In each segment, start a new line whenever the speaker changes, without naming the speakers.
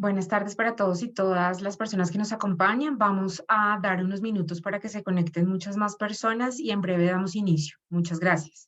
Buenas tardes para todos y todas las personas que nos acompañan. Vamos a dar unos minutos para que se conecten muchas más personas y en breve damos inicio. Muchas gracias.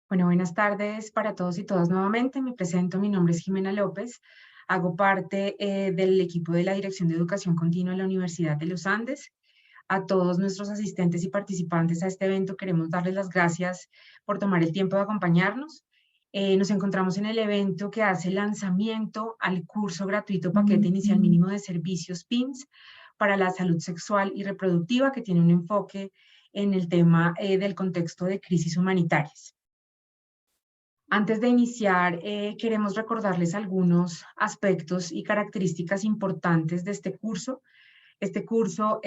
Bueno, buenas tardes para todos y todas nuevamente. Me presento, mi nombre es Jimena López. Hago parte del equipo de la Dirección de Educación Continua en la Universidad de los Andes. A todos nuestros asistentes y participantes a este evento queremos darles las gracias por tomar el tiempo de acompañarnos. Nos encontramos en el evento que hace lanzamiento al curso gratuito Paquete Inicial Mínimo de Servicios PIMS para la salud sexual y reproductiva, que tiene un enfoque en el tema del contexto de crisis humanitarias. Antes de iniciar, queremos recordarles algunos aspectos y características importantes de este curso. Este curso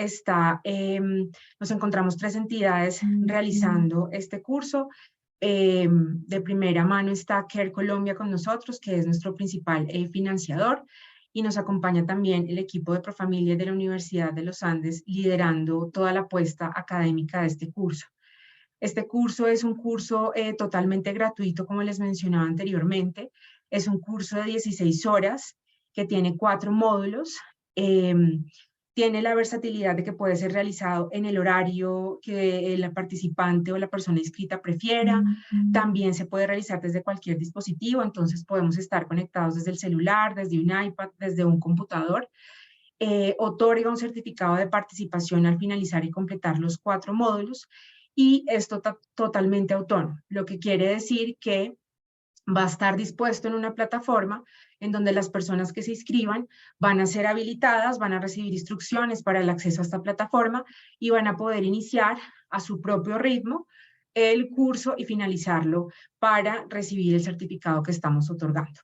nos encontramos 3 entidades realizando este curso. De primera mano está Care Colombia con nosotros, que es nuestro principal financiador, y nos acompaña también el equipo de Profamilia de la Universidad de los Andes, liderando toda la apuesta académica de este curso. Este curso es un curso totalmente gratuito, como les mencionaba anteriormente. Es un curso de 16 horas que tiene 4 módulos. Tiene la versatilidad de que puede ser realizado en el horario que el participante o la persona inscrita prefiera. También se puede realizar desde cualquier dispositivo, entonces podemos estar conectados desde el celular, desde un iPad, desde un computador. Otorga un certificado de participación al finalizar y completar los 4 módulos y es totalmente autónomo, lo que quiere decir que va a estar dispuesto en una plataforma en donde las personas que se inscriban van a ser habilitadas, van a recibir instrucciones para el acceso a esta plataforma y van a poder iniciar a su propio ritmo el curso y finalizarlo para recibir el certificado que estamos otorgando.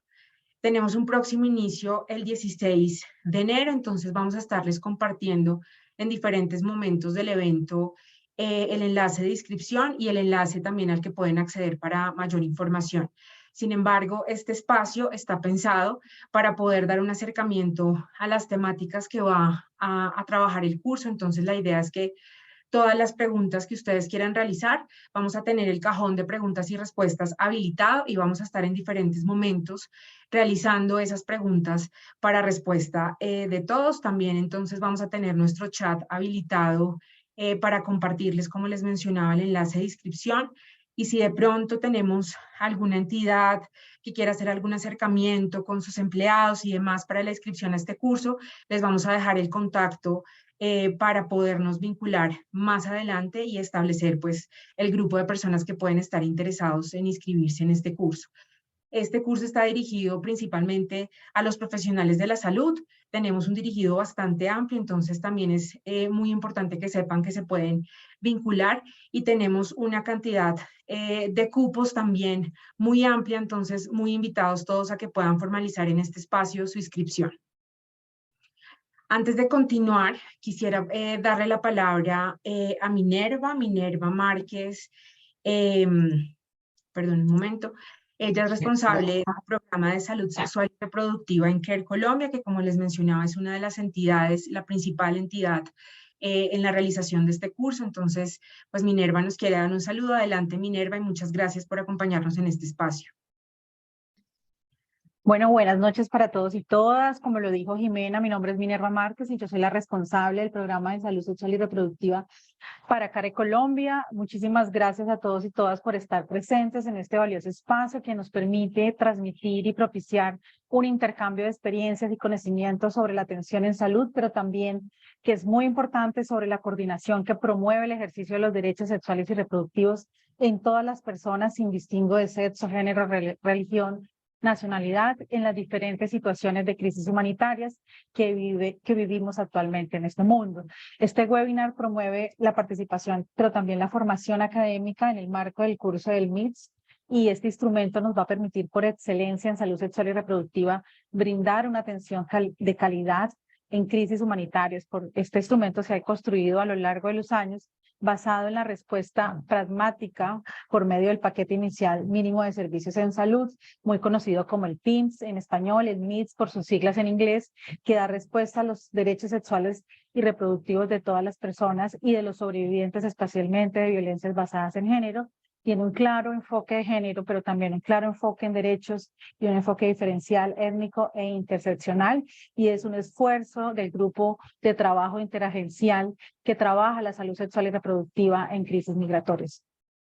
Tenemos un próximo inicio el 16 de enero, entonces vamos a estarles compartiendo en diferentes momentos del evento el enlace de inscripción y el enlace también al que pueden acceder para mayor información. Sin embargo, este espacio está pensado para poder dar un acercamiento a las temáticas que va a trabajar el curso, entonces la idea es que todas las preguntas que ustedes quieran realizar. Vamos a tener el cajón de preguntas y respuestas habilitado y vamos a estar en diferentes momentos realizando esas preguntas para respuesta de todos. También entonces vamos a tener nuestro chat habilitado para compartirles, como les mencionaba, el enlace de inscripción. Y si de pronto tenemos alguna entidad que quiera hacer algún acercamiento con sus empleados y demás para la inscripción a este curso, les vamos a dejar el contacto para podernos vincular más adelante y establecer pues el grupo de personas que pueden estar interesados en inscribirse en este curso. Este curso está dirigido principalmente a los profesionales de la salud. Tenemos un dirigido bastante amplio, entonces también es muy importante que sepan que se pueden vincular y tenemos una cantidad de cupos también muy amplia, entonces muy invitados todos a que puedan formalizar en este espacio su inscripción. Antes de continuar, quisiera darle la palabra a Minerva Márquez, perdón un momento. Ella es responsable del programa de salud sexual y reproductiva en Care Colombia, que como les mencionaba es una de las entidades, la principal entidad en la realización de este curso. Entonces, pues Minerva nos quiere dar un saludo. Adelante Minerva y muchas gracias por acompañarnos en este espacio.
Bueno, buenas noches para todos y todas. Como lo dijo Jimena, mi nombre es Minerva Márquez y yo soy la responsable del programa de salud sexual y reproductiva para CARE Colombia. Muchísimas gracias a todos y todas por estar presentes en este valioso espacio que nos permite transmitir y propiciar un intercambio de experiencias y conocimientos sobre la atención en salud, pero también, que es muy importante, sobre la coordinación que promueve el ejercicio de los derechos sexuales y reproductivos en todas las personas sin distingo de sexo, género, religión, nacionalidad, en las diferentes situaciones de crisis humanitarias que vivimos actualmente en este mundo. Este webinar promueve la participación, pero también la formación académica en el marco del curso del MITS, y este instrumento nos va a permitir, por excelencia en salud sexual y reproductiva, brindar una atención de calidad en crisis humanitarias. Este instrumento se ha construido a lo largo de los años basado en la respuesta pragmática por medio del paquete inicial mínimo de servicios en salud, muy conocido como el PIMS en español, el MITS por sus siglas en inglés, que da respuesta a los derechos sexuales y reproductivos de todas las personas y de los sobrevivientes, especialmente de violencias basadas en género. Tiene un claro enfoque de género, pero también un claro enfoque en derechos y un enfoque diferencial, étnico e interseccional, y es un esfuerzo del grupo de trabajo interagencial que trabaja la salud sexual y reproductiva en crisis migratorias.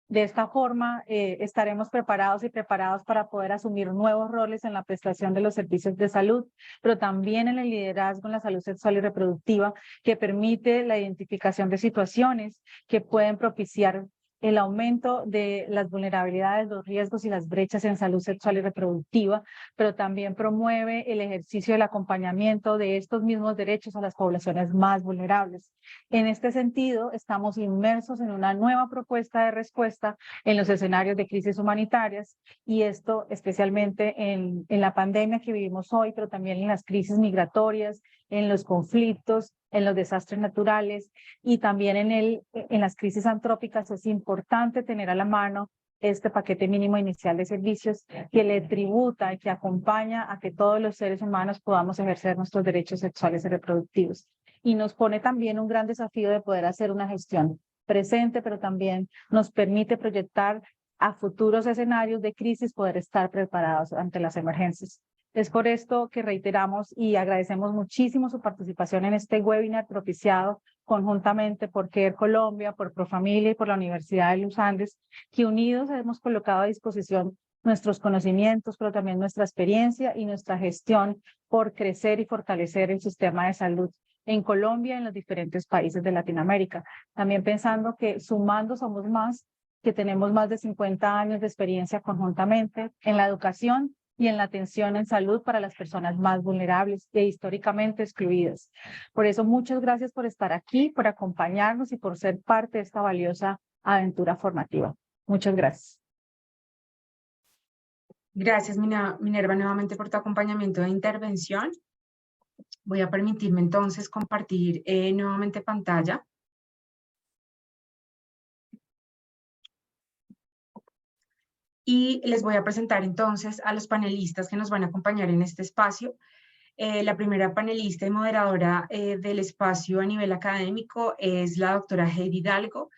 De esta forma, estaremos preparados y preparados para poder asumir nuevos roles en la prestación de los servicios de salud, pero también en el liderazgo en la salud sexual y reproductiva, que permite la identificación de situaciones que pueden propiciar el aumento de las vulnerabilidades, los riesgos y las brechas en salud sexual y reproductiva, pero también promueve el ejercicio del acompañamiento de estos mismos derechos a las poblaciones más vulnerables. En este sentido, estamos inmersos en una nueva propuesta de respuesta en los escenarios de crisis humanitarias, y esto especialmente en la pandemia que vivimos hoy, pero también en las crisis migratorias, en los conflictos, en los desastres naturales y también en las crisis antrópicas. Es importante tener a la mano este paquete mínimo inicial de servicios que le tributa y que acompaña a que todos los seres humanos podamos ejercer nuestros derechos sexuales y reproductivos. Y nos pone también un gran desafío de poder hacer una gestión presente, pero también nos permite proyectar a futuros escenarios de crisis, poder estar preparados ante las emergencias. Es por esto que reiteramos y agradecemos muchísimo su participación en este webinar propiciado conjuntamente por CARE Colombia, por Profamilia y por la Universidad de los Andes, que unidos hemos colocado a disposición nuestros conocimientos, pero también nuestra experiencia y nuestra gestión por crecer y fortalecer el sistema de salud en Colombia y en los diferentes países de Latinoamérica. También pensando que sumando somos más, que tenemos más de 50 años de experiencia conjuntamente en la educación y en la atención en salud para las personas más vulnerables e históricamente excluidas. Por eso, muchas gracias por estar aquí, por acompañarnos y por ser parte de esta valiosa aventura formativa. Muchas gracias.
Gracias, Minerva, nuevamente por tu acompañamiento de intervención. Voy a permitirme entonces compartir nuevamente pantalla. Y les voy a presentar entonces a los panelistas que nos van a acompañar en este espacio. La primera panelista y moderadora del espacio a nivel académico es la doctora Heidi Hidalgo,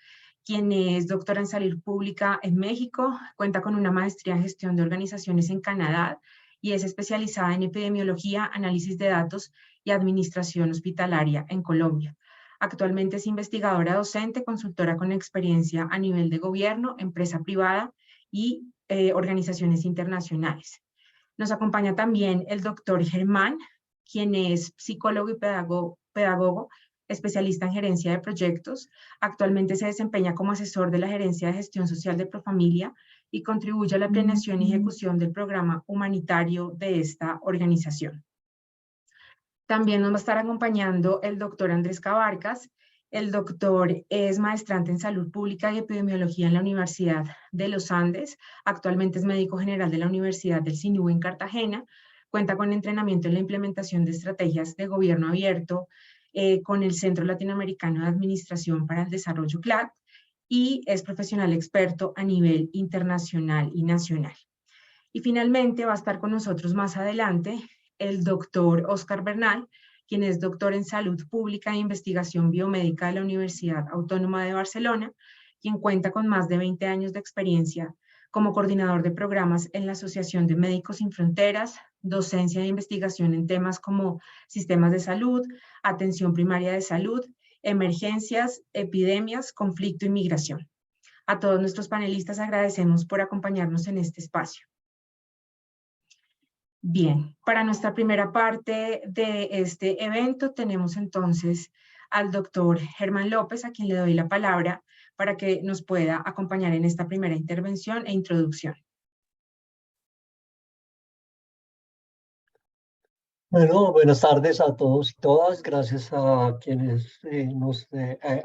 quien es doctora en salud pública en México, cuenta con una maestría en gestión de organizaciones en Canadá y es especializada en epidemiología, análisis de datos y administración hospitalaria en Colombia. Actualmente es investigadora docente, consultora con experiencia a nivel de gobierno, empresa privada y organizaciones internacionales. Nos acompaña también el doctor Germán, quien es psicólogo y pedagogo, especialista en gerencia de proyectos. Actualmente se desempeña como asesor de la Gerencia de Gestión Social de Profamilia y contribuye a la planeación y ejecución del programa humanitario de esta organización. También nos va a estar acompañando el doctor Andrés Cabarcas. El doctor es maestrante en salud pública y epidemiología en la Universidad de los Andes. Actualmente es médico general de la Universidad del Sinú en Cartagena. Cuenta con entrenamiento en la implementación de estrategias de gobierno abierto con el Centro Latinoamericano de Administración para el Desarrollo CLAD y es profesional experto a nivel internacional y nacional. Y finalmente va a estar con nosotros más adelante el doctor Oscar Bernal, quien es doctor en Salud Pública e Investigación Biomédica de la Universidad Autónoma de Barcelona, quien cuenta con más de 20 años de experiencia como coordinador de programas en la Asociación de Médicos Sin Fronteras, docencia e investigación en temas como sistemas de salud, atención primaria de salud, emergencias, epidemias, conflicto y migración. A todos nuestros panelistas agradecemos por acompañarnos en este espacio. Bien, para nuestra primera parte de este evento tenemos entonces al doctor Germán López, a quien le doy la palabra para que nos pueda acompañar en esta primera intervención e introducción.
Bueno, buenas tardes a todos y todas. Gracias a quienes nos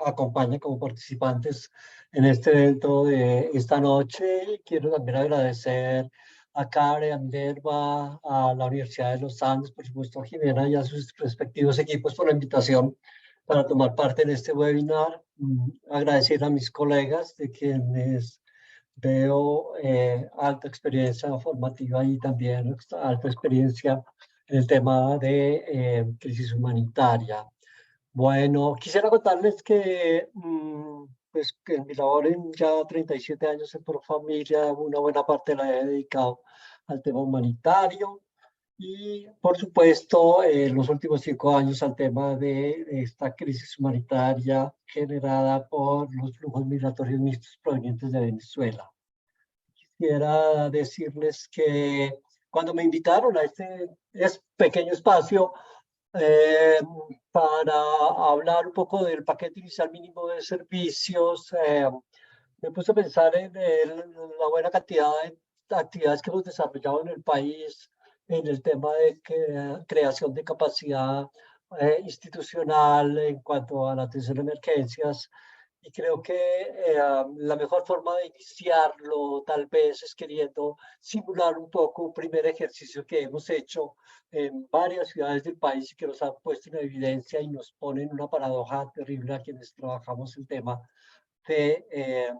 acompañan como participantes en este evento de esta noche. Quiero también agradecer a Karen, a Minerva, a la Universidad de los Andes, por supuesto a Jimena y a sus respectivos equipos por la invitación para tomar parte en este webinar. Agradecer a mis colegas de quienes veo alta experiencia formativa y también alta experiencia en el tema de crisis humanitaria. Bueno, quisiera contarles que, pues, que en mi labor en ya 37 años en Profamilia, una buena parte la he dedicado al tema humanitario y, por supuesto, los últimos 5 años al tema de esta crisis humanitaria generada por los flujos migratorios mixtos provenientes de Venezuela. Quisiera decirles que cuando me invitaron a este pequeño espacio eh, para hablar un poco del paquete inicial mínimo de servicios, me puse a pensar en la buena cantidad de actividades que hemos desarrollado en el país, en el tema de creación de capacidad institucional en cuanto a la atención a emergencias. Y creo que la mejor forma de iniciarlo tal vez es queriendo simular un poco un primer ejercicio que hemos hecho en varias ciudades del país y que nos ha puesto en evidencia y nos pone en una paradoja terrible a quienes trabajamos el tema de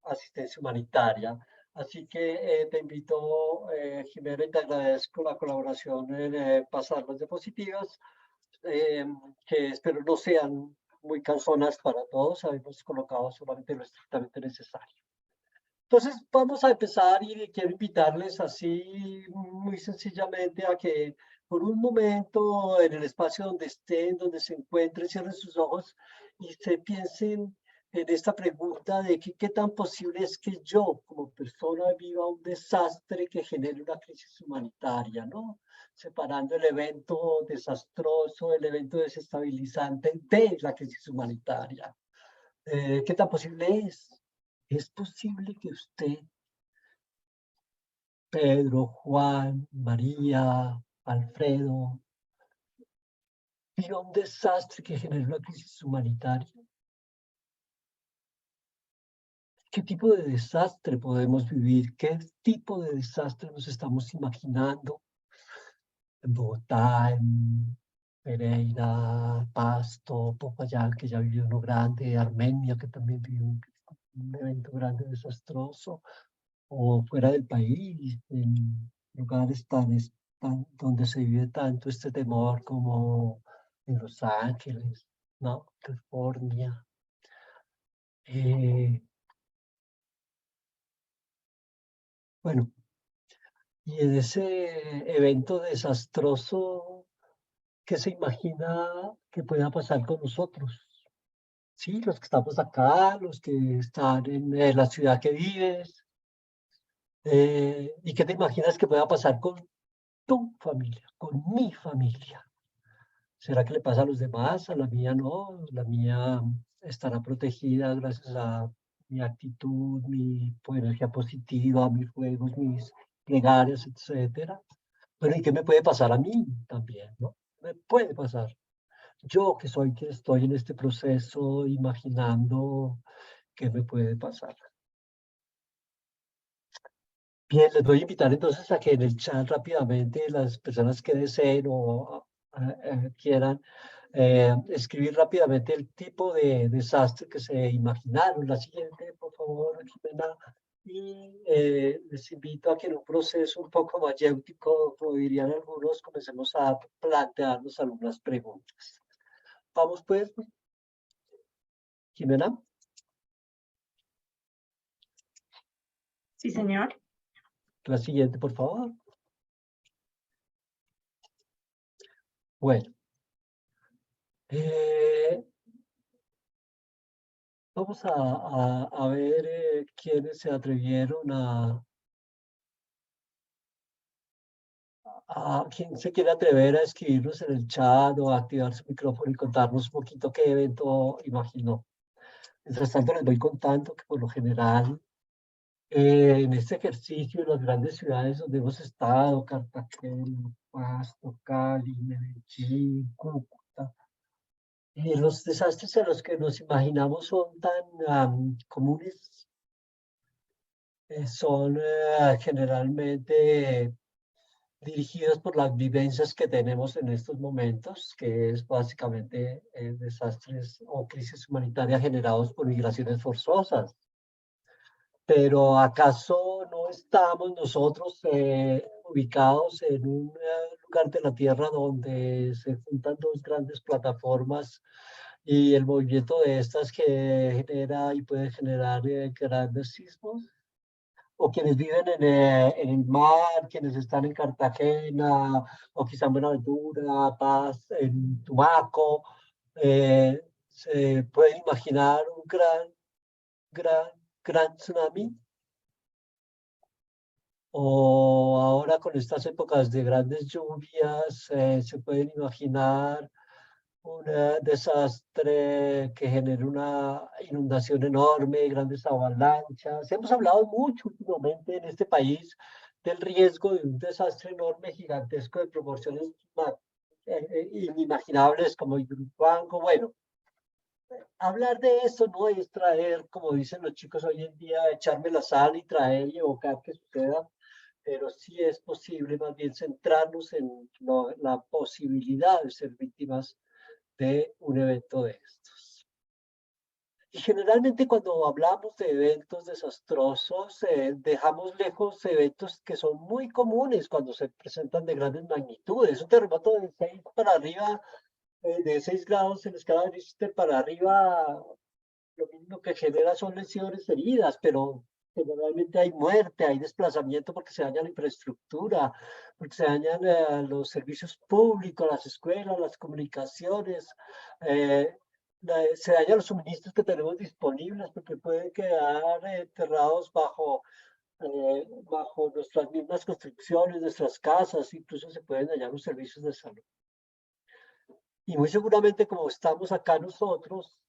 asistencia humanitaria. Así que te invito, Jimena, y te agradezco la colaboración en pasar las diapositivas, que espero no sean muy cansonas para todos. Habíamos colocado solamente lo estrictamente necesario. Entonces, vamos a empezar y quiero invitarles así muy sencillamente a que por un momento en el espacio donde estén, donde se encuentren, cierren sus ojos y se piensen en esta pregunta de qué tan posible es que yo como persona viva un desastre que genere una crisis humanitaria, ¿no? Separando el evento desastroso, el evento desestabilizante de la crisis humanitaria. ¿Qué tan posible es? ¿Es posible que usted, Pedro, Juan, María, Alfredo, viva un desastre que genere una crisis humanitaria? ¿Qué tipo de desastre podemos vivir? ¿Qué tipo de desastre nos estamos imaginando en Bogotá, en Pereira, Pasto, Popayán, que ya vivió uno grande, Armenia, que también vivió un evento grande desastroso, o fuera del país, en lugares donde se vive tanto este temor como en Los Ángeles, ¿no? California. Bueno, y en ese evento desastroso, ¿qué se imagina que pueda pasar con nosotros? Sí, los que estamos acá, los que están en la ciudad que vives. ¿Y qué te imaginas que pueda pasar con tu familia, con mi familia? ¿Será que le pasa a los demás? A la mía no. La mía estará protegida gracias a mi actitud, mi energía positiva, mis juegos, mis plegarias, etcétera. Pero ¿y qué me puede pasar a mí también, no? Me puede pasar. Yo que soy quien estoy en este proceso imaginando qué me puede pasar. Bien, les voy a invitar entonces a que en el chat rápidamente las personas que deseen o quieran escribir rápidamente el tipo de desastre que se imaginaron. La siguiente, por favor, Jimena. Y les invito a que en un proceso un poco mayéutico, como dirían algunos, comencemos a plantearnos algunas preguntas. Vamos pues, Jimena.
Sí, señor.
La siguiente, por favor. Bueno, eh, vamos a ver quiénes se atrevieron quién se quiere atrever a escribirnos en el chat o a activar su micrófono y contarnos un poquito qué evento imaginó. Mientras tanto, les voy contando que por lo general en este ejercicio en las grandes ciudades donde hemos estado, Cartagena, Pasto, Cali, Medellín, Cúcuta, los desastres a los que nos imaginamos son tan comunes, son generalmente dirigidos por las vivencias que tenemos en estos momentos, que es básicamente desastres o crisis humanitarias generados por migraciones forzosas. Pero ¿acaso no estamos nosotros ubicados en un lugar de la Tierra donde se juntan dos grandes plataformas y el movimiento de estas que genera y puede generar grandes sismos? O quienes viven en el mar, quienes están en Cartagena, o quizá en Buenaventura, Paz, en Tumaco, se pueden imaginar un gran, gran tsunami. O ahora con estas épocas de grandes lluvias, se pueden imaginar un desastre que genere una inundación enorme, grandes avalanchas. Hemos hablado mucho últimamente en este país del riesgo de un desastre enorme, gigantesco, de proporciones inimaginables como Ituango. Bueno, hablar de esto no es traer, como dicen los chicos hoy en día, echarme la sal y traer y evocar que suceda, pero sí es posible más bien centrarnos en la posibilidad de ser víctimas de un evento de estos. Y generalmente cuando hablamos de eventos desastrosos, dejamos lejos eventos que son muy comunes cuando se presentan de grandes magnitudes. Un terremoto de 6 para arriba, de 6 grados en la escala de Richter para arriba, lo mismo que genera son lesiones, heridas, pero generalmente hay muerte, hay desplazamiento porque se daña la infraestructura, porque se dañan los servicios públicos, las escuelas, las comunicaciones, eh, se dañan los suministros que tenemos disponibles porque pueden quedar enterrados bajo nuestras mismas construcciones, nuestras casas, incluso se pueden dañar los servicios de salud. Y muy seguramente como estamos acá nosotros,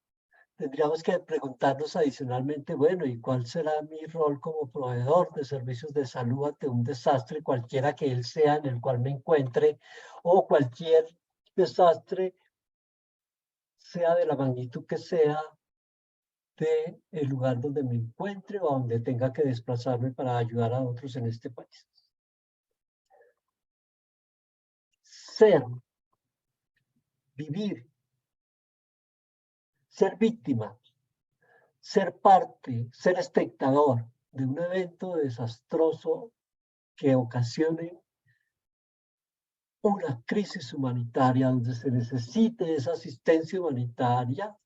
tendríamos que preguntarnos adicionalmente, bueno, ¿y cuál será mi rol como proveedor de servicios de salud ante un desastre, cualquiera que él sea en el cual me encuentre, o cualquier desastre, sea de la magnitud que sea, de el lugar donde me encuentre o a donde tenga que desplazarme para ayudar a otros en este país? Ser, vivir, ser víctima, ser parte, ser espectador de un evento desastroso que ocasione una crisis humanitaria donde se necesite esa asistencia humanitaria,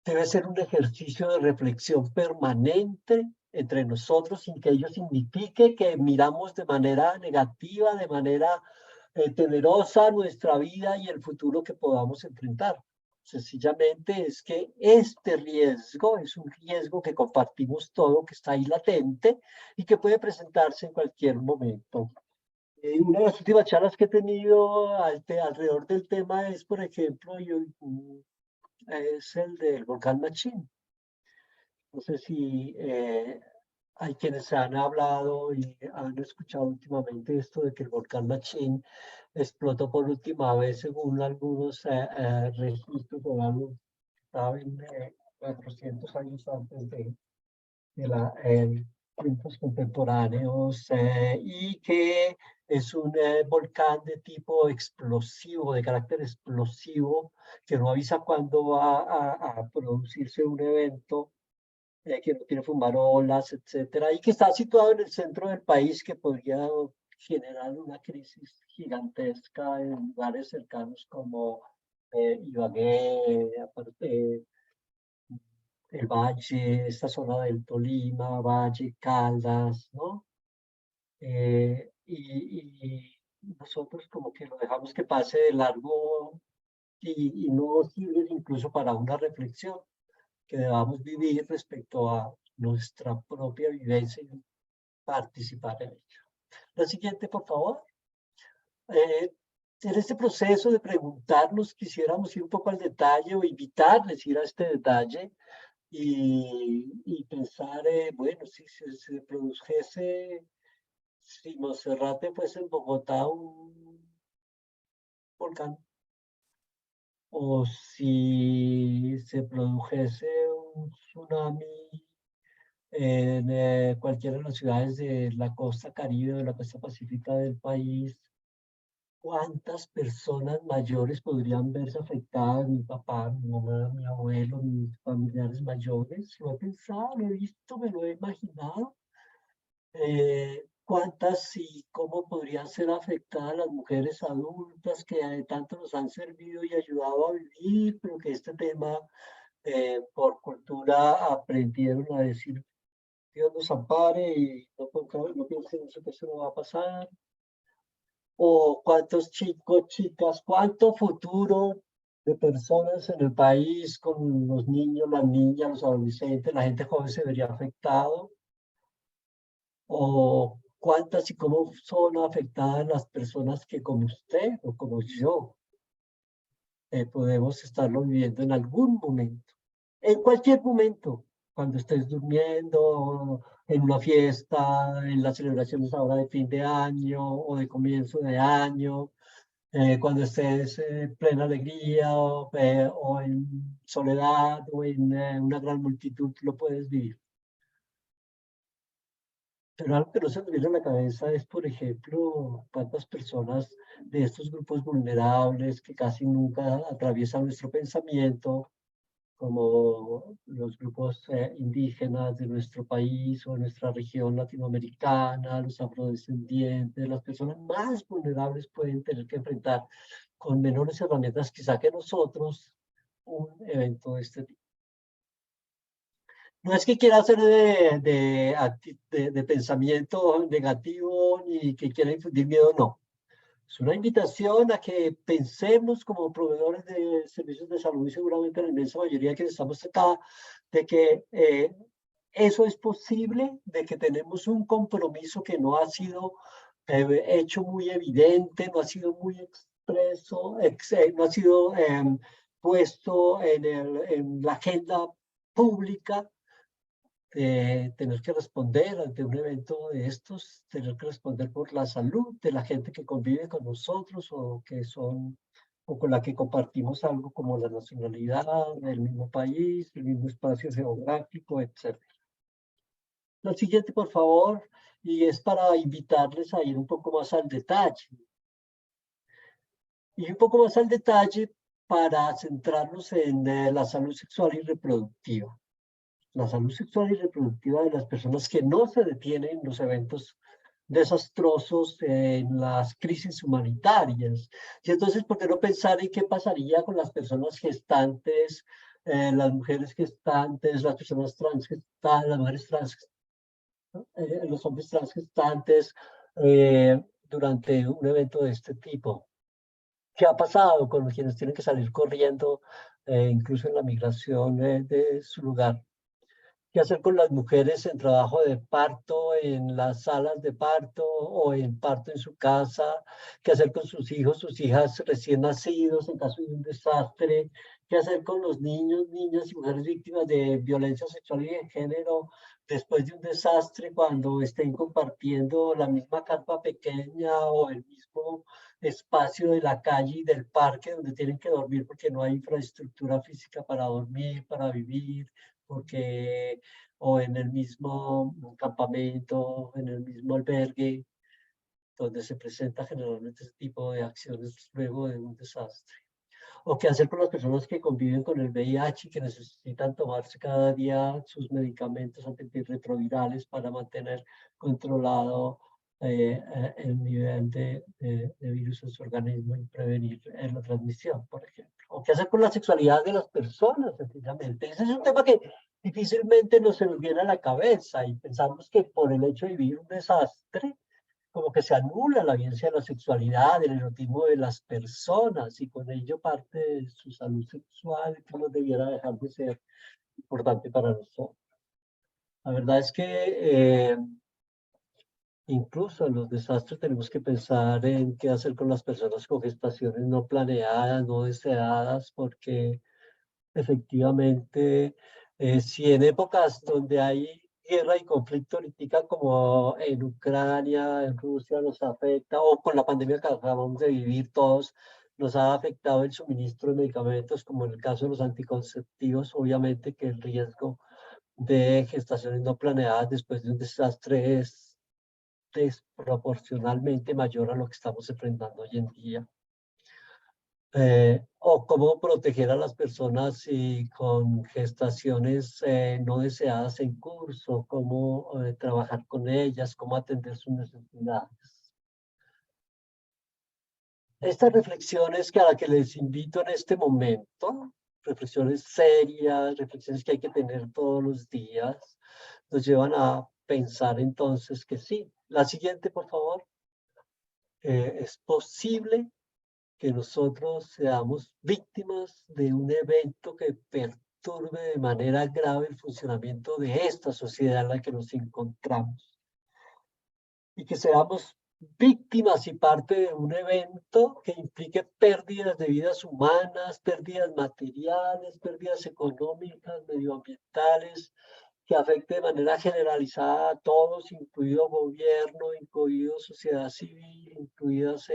debe ser un ejercicio de reflexión permanente entre nosotros sin que ello signifique que miramos de manera negativa, de manera temerosa nuestra vida y el futuro que podamos enfrentar. Sencillamente es que este riesgo es un riesgo que compartimos todo, que está ahí latente y que puede presentarse en cualquier momento. Una de las últimas charlas que he tenido alrededor del tema es, por ejemplo, es el del volcán Machín. No sé si hay quienes han hablado y han escuchado últimamente esto de que el volcán Machín explotó por última vez, según algunos registros o algo, saben, 400 años antes de tiempos contemporáneos, y que es un volcán de tipo explosivo, de carácter explosivo, que no avisa cuándo va a producirse un evento, que no tiene fumarolas, etcétera, y que está situado en el centro del país, que podría generar una crisis gigantesca en lugares cercanos como Ibagué, aparte, el Valle, esta zona del Tolima, Valle, Caldas, ¿no? Y nosotros como que lo dejamos que pase de largo y no sirve incluso para una reflexión que debamos vivir respecto a nuestra propia vivencia y participar en ella. La siguiente, por favor. En este proceso de preguntarnos, quisiéramos ir un poco al detalle o invitarles a ir a este detalle y pensar, bueno, si se produjese, si Monserrate fuese en Bogotá un volcán, o si se produjese un tsunami en cualquiera de las ciudades de la costa caribe o de la costa pacífica del país, ¿cuántas personas mayores podrían verse afectadas? Mi papá, mi mamá, mi abuelo, mis familiares mayores. Lo he pensado, lo he visto, me lo he imaginado. ¿Cuántas y cómo podrían ser afectadas las mujeres adultas que tanto nos han servido y ayudado a vivir, pero que este tema por cultura aprendieron a decir Dios nos ampare y no piensen en eso, que eso no va a pasar? ¿O cuántos chicos, chicas, cuánto futuro de personas en el país con los niños, las niñas, los adolescentes, la gente joven se vería afectado? ¿O cuántas y cómo son afectadas las personas que como usted o como yo podemos estarlo viviendo en algún momento? En cualquier momento, cuando estés durmiendo, en una fiesta, en las celebraciones ahora de fin de año o de comienzo de año, cuando estés en plena alegría o en soledad o en una gran multitud, lo puedes vivir. Pero algo que no se me viene a la cabeza es, por ejemplo, cuántas personas de estos grupos vulnerables que casi nunca atraviesan nuestro pensamiento, como los grupos indígenas de nuestro país o de nuestra región latinoamericana, los afrodescendientes, las personas más vulnerables pueden tener que enfrentar con menores herramientas quizá que nosotros un evento de este tipo. No es que quiera hacer de pensamiento negativo ni que quiera infundir miedo, no. Es una invitación a que pensemos como proveedores de servicios de salud y seguramente la inmensa mayoría que estamos acá, de que eso es posible, de que tenemos un compromiso que no ha sido hecho muy evidente, no ha sido muy expreso, no ha sido puesto en la agenda pública. Tener que responder ante un evento de estos, tener que responder por la salud de la gente que convive con nosotros o que son o con la que compartimos algo como la nacionalidad, el mismo país, el mismo espacio geográfico, etc. Lo siguiente, por favor, y es para invitarles a ir un poco más al detalle. Y un poco más al detalle para centrarnos en la salud sexual y reproductiva. La salud sexual y reproductiva de las personas que no se detienen en los eventos desastrosos, en las crisis humanitarias. Y entonces, ¿por qué no pensar en qué pasaría con las personas gestantes, las mujeres gestantes, las personas trans gestantes, las mujeres trans, los hombres trans gestantes durante un evento de este tipo? ¿Qué ha pasado con quienes tienen que salir corriendo, incluso en la migración de su lugar? ¿Qué hacer con las mujeres en trabajo de parto, en las salas de parto o en parto en su casa? ¿Qué hacer con sus hijos, sus hijas recién nacidos en caso de un desastre? ¿Qué hacer con los niños, niñas y mujeres víctimas de violencia sexual y de género después de un desastre cuando estén compartiendo la misma carpa pequeña o el mismo espacio de la calle y del parque donde tienen que dormir porque no hay infraestructura física para dormir, para vivir? Porque o en el mismo campamento, en el mismo albergue, donde se presenta generalmente ese tipo de acciones luego de un desastre. O qué hacer con las personas que conviven con el VIH y que necesitan tomarse cada día sus medicamentos antirretrovirales para mantener controlado el nivel de virus en su organismo y prevenir la transmisión, por ejemplo. O qué hacer con la sexualidad de las personas, sencillamente. Ese es un tema que difícilmente se nos viene a la cabeza y pensamos que por el hecho de vivir un desastre, como que se anula la violencia de la sexualidad, el erotismo de las personas y con ello parte de su salud sexual que no debiera dejar de ser importante para nosotros. La verdad es que incluso en los desastres tenemos que pensar en qué hacer con las personas con gestaciones no planeadas, no deseadas, porque efectivamente, si en épocas donde hay guerra y conflicto ahorita como en Ucrania, en Rusia nos afecta, o con la pandemia que acabamos de vivir todos, nos ha afectado el suministro de medicamentos, como en el caso de los anticonceptivos, obviamente que el riesgo de gestaciones no planeadas después de un desastre es desproporcionalmente mayor a lo que estamos enfrentando hoy en día. O cómo proteger a las personas con gestaciones no deseadas en curso, cómo trabajar con ellas, cómo atender sus necesidades. Estas reflexiones a las que les invito en este momento, reflexiones serias, reflexiones que hay que tener todos los días, nos llevan a pensar entonces que sí. La siguiente, por favor. Es posible que nosotros seamos víctimas de un evento que perturbe de manera grave el funcionamiento de esta sociedad en la que nos encontramos. Y que seamos víctimas y parte de un evento que implique pérdidas de vidas humanas, pérdidas materiales, pérdidas económicas, medioambientales, que afecte de manera generalizada a todos, incluido gobierno, incluido sociedad civil, incluidas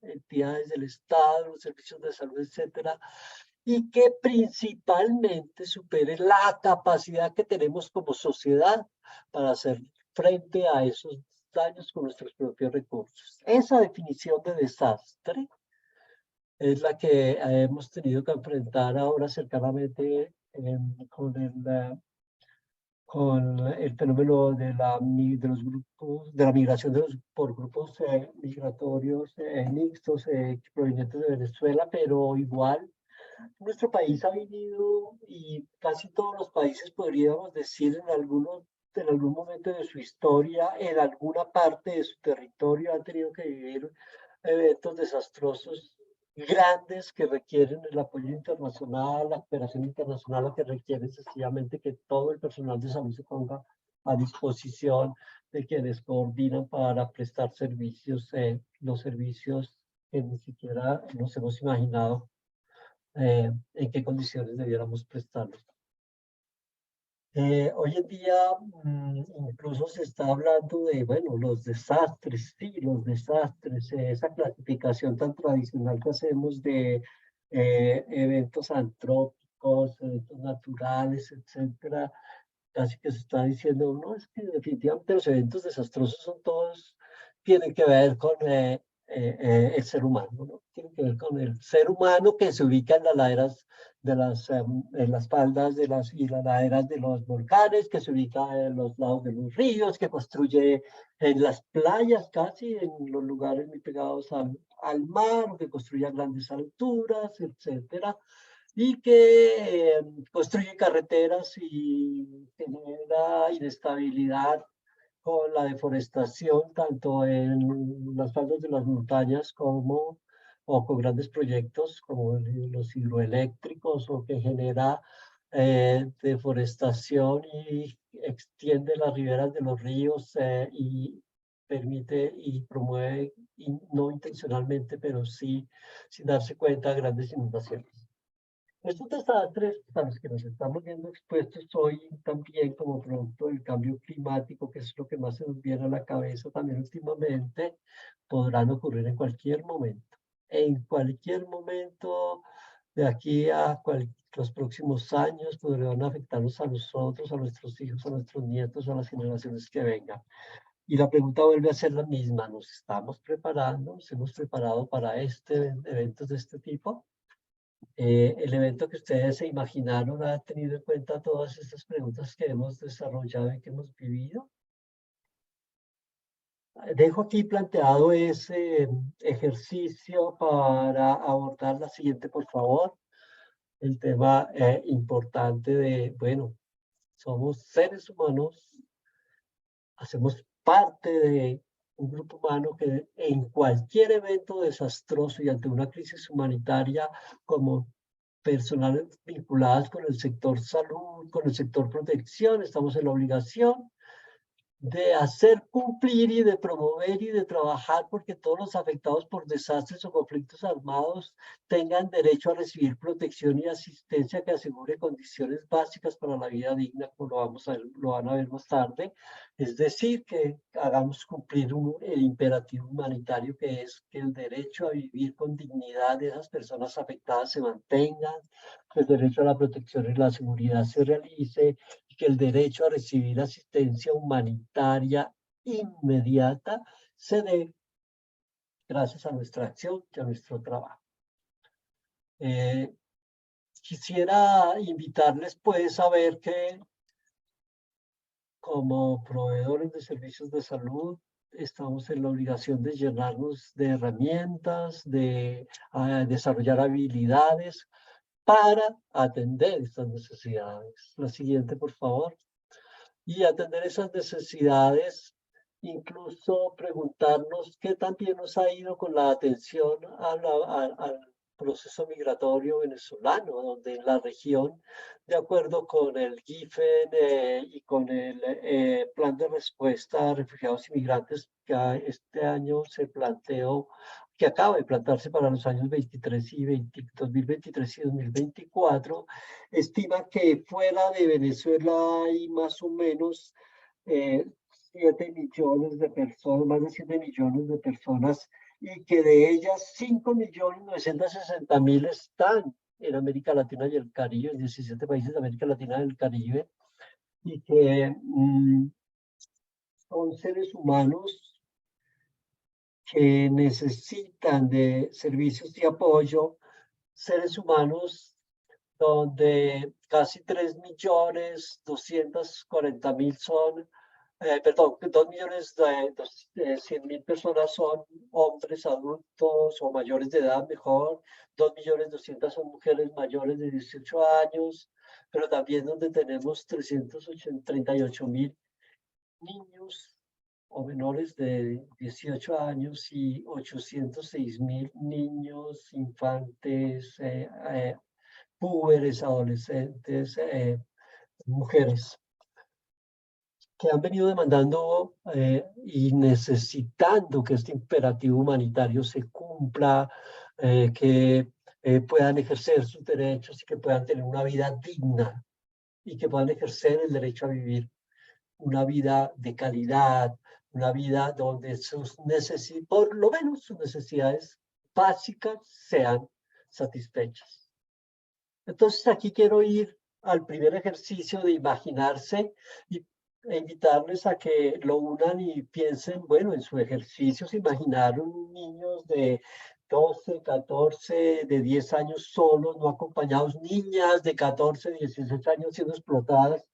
entidades del Estado, los servicios de salud, etcétera, y que principalmente supere la capacidad que tenemos como sociedad para hacer frente a esos daños con nuestros propios recursos. Esa definición de desastre es la que hemos tenido que enfrentar ahora cercanamente con el fenómeno de los grupos, de la migración por grupos migratorios mixtos provenientes de Venezuela, pero igual nuestro país ha venido, y casi todos los países podríamos decir en algún momento de su historia, en alguna parte de su territorio, han tenido que vivir eventos desastrosos grandes que requieren el apoyo internacional, la cooperación internacional, que requiere sencillamente que todo el personal de salud se ponga a disposición de quienes coordinan para prestar servicios, los servicios que ni siquiera nos hemos imaginado en qué condiciones debiéramos prestarlos. Hoy en día incluso se está hablando de, bueno, los desastres, sí, los desastres, esa clasificación tan tradicional que hacemos de eventos antrópicos, eventos naturales, etcétera. Casi que se está diciendo, no, es que definitivamente los eventos desastrosos son todos, tienen que ver con el ser humano, ¿no? Tienen que ver con el ser humano que se ubica en las laderas en las faldas y las laderas de los volcanes, que se ubica en los lados de los ríos, que construye en las playas casi, en los lugares muy pegados al mar, que construye a grandes alturas, etcétera, y que construye carreteras y genera inestabilidad con la deforestación, tanto en las faldas de las montañas como o con grandes proyectos como los hidroeléctricos, o que genera deforestación y extiende las riberas de los ríos y permite y promueve, y no intencionalmente, pero sí sin darse cuenta, grandes inundaciones. Estos desastres a los que nos estamos viendo expuestos hoy también como producto del cambio climático, que es lo que más se nos viene a la cabeza también últimamente, podrán ocurrir en cualquier momento. En cualquier momento de aquí a los próximos años podrán afectarnos a nosotros, a nuestros hijos, a nuestros nietos, a las generaciones que vengan. Y la pregunta vuelve a ser la misma: ¿nos estamos preparando? ¿Nos hemos preparado para eventos de este tipo? El evento que ustedes se imaginaron ha tenido en cuenta todas estas preguntas que hemos desarrollado y que hemos vivido. Dejo aquí planteado ese ejercicio para abordar la siguiente, por favor. El tema importante de, bueno, Somos seres humanos, hacemos parte de un grupo humano que en cualquier evento desastroso y ante una crisis humanitaria, como personas vinculadas con el sector salud, con el sector protección, estamos en la obligación de hacer cumplir y de promover y de trabajar porque todos los afectados por desastres o conflictos armados tengan derecho a recibir protección y asistencia que asegure condiciones básicas para la vida digna, como lo van a ver más tarde. Es decir, que hagamos cumplir el imperativo humanitario, que es que el derecho a vivir con dignidad de esas personas afectadas se mantenga, que el derecho a la protección y la seguridad se realice, que el derecho a recibir asistencia humanitaria inmediata se dé gracias a nuestra acción y a nuestro trabajo. Quisiera invitarles pues a ver que como proveedores de servicios de salud estamos en la obligación de llenarnos de herramientas, de desarrollar habilidades para atender estas necesidades. La siguiente, por favor. Y atender esas necesidades, incluso preguntarnos qué tan bien nos ha ido con la atención al proceso migratorio venezolano, donde en la región, de acuerdo con el GIFEN y con el Plan de Respuesta a Refugiados y Migrantes que este año se planteó, que acaba de plantearse para los años 2023 y 2024, estima que fuera de Venezuela hay más o menos 7 millones de personas, más de 7 millones de personas, y que de ellas 5.960.000 están en América Latina y el Caribe, en 17 países de América Latina y el Caribe, y que son seres humanos que necesitan de servicios de apoyo, seres humanos donde casi 3.240.000 son, perdón, 2.100.000 personas son hombres adultos o mayores de edad, mejor, 2.200.000 son mujeres mayores de 18 años, pero también donde tenemos 338.000 niños o menores de 18 años y 806.000 niños, infantes, púberes, adolescentes, mujeres, que han venido demandando y necesitando que este imperativo humanitario se cumpla, que puedan ejercer sus derechos y que puedan tener una vida digna y que puedan ejercer el derecho a vivir una vida de calidad, una vida donde por lo menos sus necesidades básicas sean satisfechas. Entonces aquí quiero ir al primer ejercicio de imaginarse e invitarles a que lo unan y piensen, bueno, en sus ejercicios imaginaron niños de 12, 14, de 10 años solos, no acompañados, niñas de 14, 16 años siendo explotadas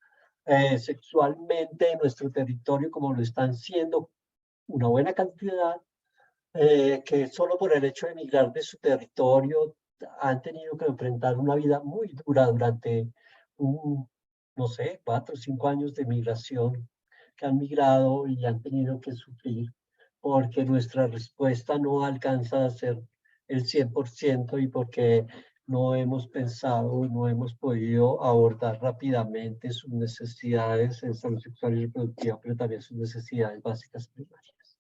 sexualmente en nuestro territorio como lo están siendo una buena cantidad, que solo por el hecho de emigrar de su territorio han tenido que enfrentar una vida muy dura durante no sé, 4 o 5 años de migración, que han migrado y han tenido que sufrir porque nuestra respuesta no alcanza a ser el 100% y porque no hemos pensado, no hemos podido abordar rápidamente sus necesidades en salud sexual y reproductiva, pero también sus necesidades básicas primarias.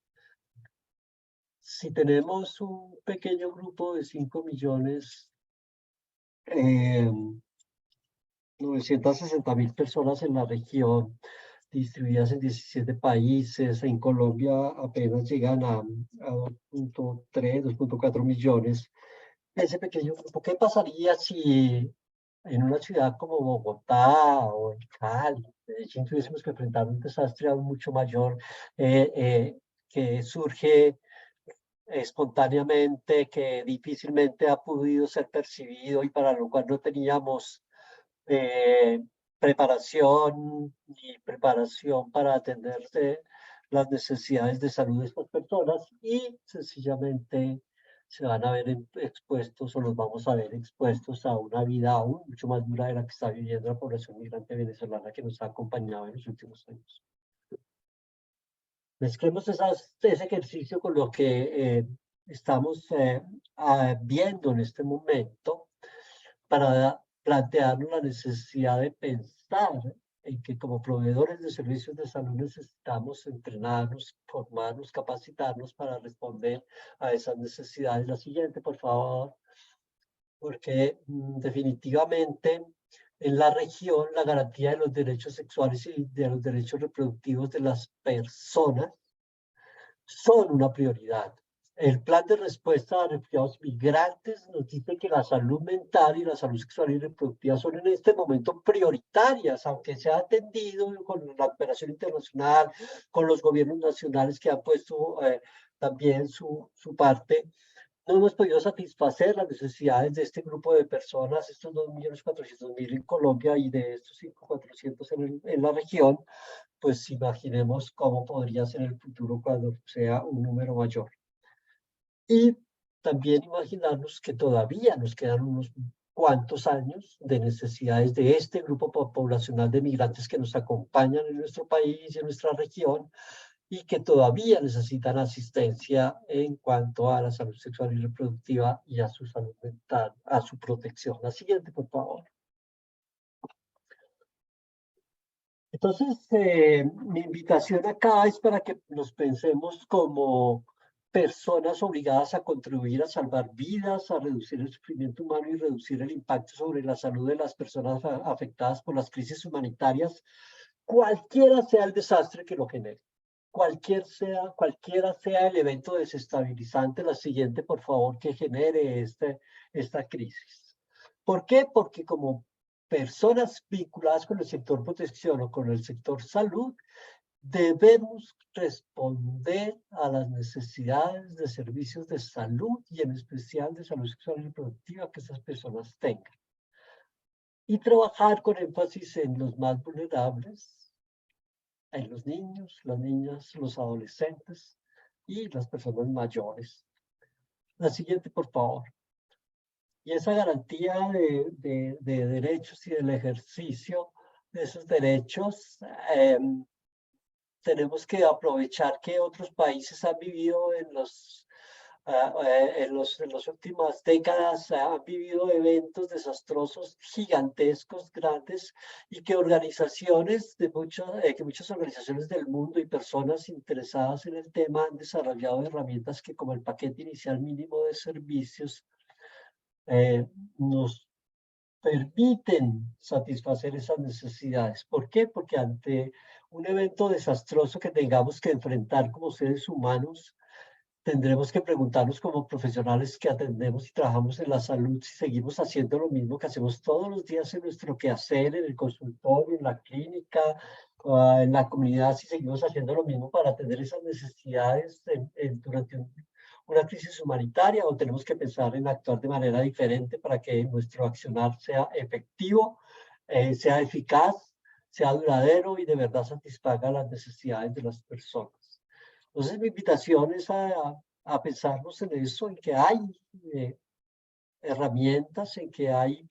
Si tenemos un pequeño grupo de 5.960.000 personas en la región, distribuidas en 17 países, en Colombia apenas llegan a 2.3, 2.4 millones. Ese pequeño grupo, ¿qué pasaría si en una ciudad como Bogotá o en Cali, si tuviésemos que enfrentar un desastre aún mucho mayor que surge espontáneamente, que difícilmente ha podido ser percibido y para lo cual no teníamos preparación y preparación para atenderse las necesidades de salud de estas personas y sencillamente se van a ver expuestos o nos vamos a ver expuestos a una vida aún mucho más dura de la que está viviendo la población migrante venezolana que nos ha acompañado en los últimos años. Mezclemos ese ejercicio con lo que estamos viendo en este momento para plantearnos la necesidad de pensar en que como proveedores de servicios de salud necesitamos entrenarnos, formarnos, capacitarnos para responder a esas necesidades. La siguiente, por favor, porque definitivamente en la región la garantía de los derechos sexuales y de los derechos reproductivos de las personas son una prioridad. El plan de respuesta a refugiados migrantes nos dice que la salud mental y la salud sexual y reproductiva son en este momento prioritarias, aunque se ha atendido con la cooperación internacional, con los gobiernos nacionales que han puesto también su parte. No hemos podido satisfacer las necesidades de este grupo de personas, estos 2.400.000 en Colombia y de estos 5.400.000 en la región, pues imaginemos cómo podría ser el futuro cuando sea un número mayor. Y también imaginarnos que todavía nos quedan unos cuantos años de necesidades de este grupo poblacional de migrantes que nos acompañan en nuestro país y en nuestra región y que todavía necesitan asistencia en cuanto a la salud sexual y reproductiva y a su salud mental, a su protección. La siguiente, por favor. Entonces, mi invitación acá es para que nos pensemos como personas obligadas a contribuir a salvar vidas, a reducir el sufrimiento humano y reducir el impacto sobre la salud de las personas afectadas por las crisis humanitarias, cualquiera sea el desastre que lo genere. Cualquiera sea el evento desestabilizante, la siguiente, por favor, que genere esta crisis. ¿Por qué? Porque como personas vinculadas con el sector protección o con el sector salud, debemos responder a las necesidades de servicios de salud y en especial de salud sexual y reproductiva que esas personas tengan. Y trabajar con énfasis en los más vulnerables, en los niños, las niñas, los adolescentes y las personas mayores. La siguiente, por favor. Y esa garantía de derechos y del ejercicio de esos derechos, tenemos que aprovechar que otros países han vivido en las últimas décadas, han vivido eventos desastrosos, gigantescos, grandes, y que muchas organizaciones del mundo y personas interesadas en el tema han desarrollado herramientas que, como el paquete inicial mínimo de servicios, nos permiten satisfacer esas necesidades. ¿Por qué? Porque ante un evento desastroso que tengamos que enfrentar como seres humanos, tendremos que preguntarnos como profesionales que atendemos y trabajamos en la salud si seguimos haciendo lo mismo que hacemos todos los días en nuestro quehacer, en el consultorio, en la clínica, en la comunidad, si seguimos haciendo lo mismo para atender esas necesidades durante una crisis humanitaria, o tenemos que pensar en actuar de manera diferente para que nuestro accionar sea efectivo, sea eficaz, sea duradero y de verdad satisfaga las necesidades de las personas. Entonces, mi invitación es a pensarnos en eso, en que hay herramientas, en que hay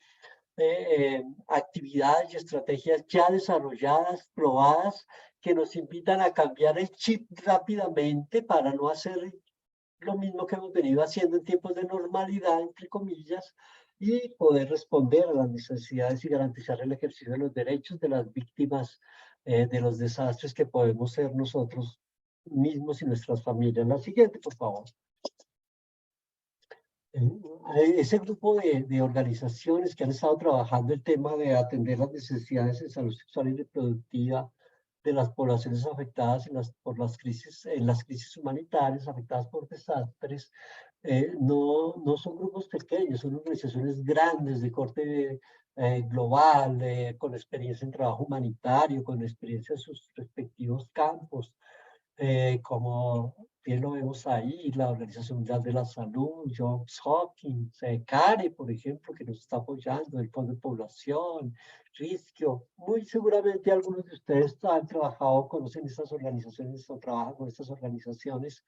actividades y estrategias ya desarrolladas, probadas, que nos invitan a cambiar el chip rápidamente para no hacer lo mismo que hemos venido haciendo en tiempos de normalidad, entre comillas, y poder responder a las necesidades y garantizar el ejercicio de los derechos de las víctimas de los desastres que podemos ser nosotros mismos y nuestras familias. La siguiente, por favor. Ese grupo de organizaciones que han estado trabajando el tema de atender las necesidades en salud sexual y reproductiva de las poblaciones afectadas en las crisis humanitarias, afectadas por desastres, no son grupos pequeños, son organizaciones grandes de corte global, con experiencia en trabajo humanitario, con experiencia en sus respectivos campos, como bien lo vemos ahí, la Organización Mundial de la Salud, Johns Hopkins, CARE, por ejemplo, que nos está apoyando, el Fondo de Población, Riskio. Muy seguramente algunos de ustedes han trabajado, conocen estas organizaciones o trabajan con estas organizaciones,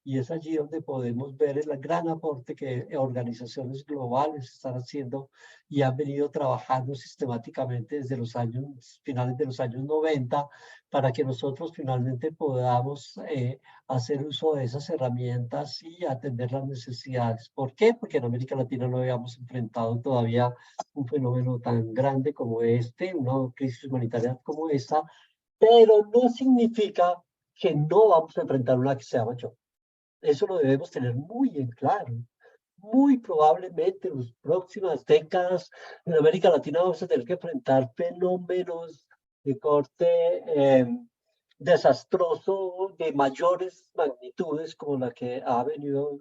y es allí donde podemos ver el gran aporte que organizaciones globales están haciendo y han venido trabajando sistemáticamente desde los años, finales de los años 90, para que nosotros finalmente podamos hacer uso de esas herramientas y atender las necesidades. ¿Por qué? Porque en América Latina no habíamos enfrentado todavía un fenómeno tan grande como este, una crisis humanitaria como esta, pero no significa que no vamos a enfrentar una que sea mayor. Eso lo debemos tener muy en claro. Muy probablemente en las próximas décadas en América Latina vamos a tener que enfrentar fenómenos de corte desastroso de mayores magnitudes como la que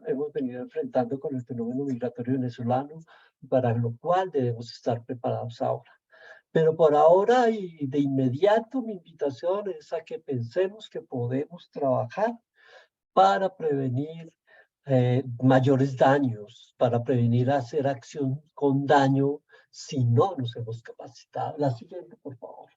hemos venido enfrentando con el fenómeno migratorio venezolano, para lo cual debemos estar preparados ahora. Pero por ahora y de inmediato mi invitación es a que pensemos que podemos trabajar para prevenir mayores daños, para prevenir hacer acción con daño si no nos hemos capacitado. La siguiente, por favor.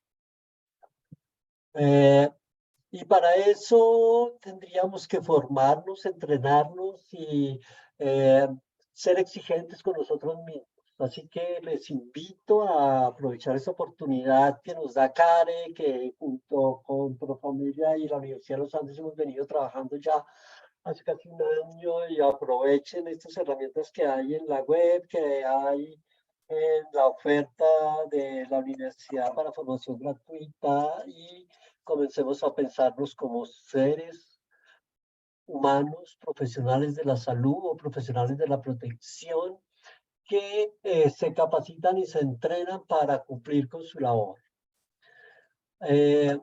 Y para eso tendríamos que formarnos, entrenarnos y ser exigentes con nosotros mismos. Así que les invito a aprovechar esa oportunidad que nos da CARE, que junto con Profamilia y la Universidad de los Andes hemos venido trabajando ya hace casi un año, y aprovechen estas herramientas que hay en la web, que hay en la oferta de la universidad para formación gratuita, y comencemos a pensarnos como seres humanos, profesionales de la salud o profesionales de la protección, que se capacitan y se entrenan para cumplir con su labor. El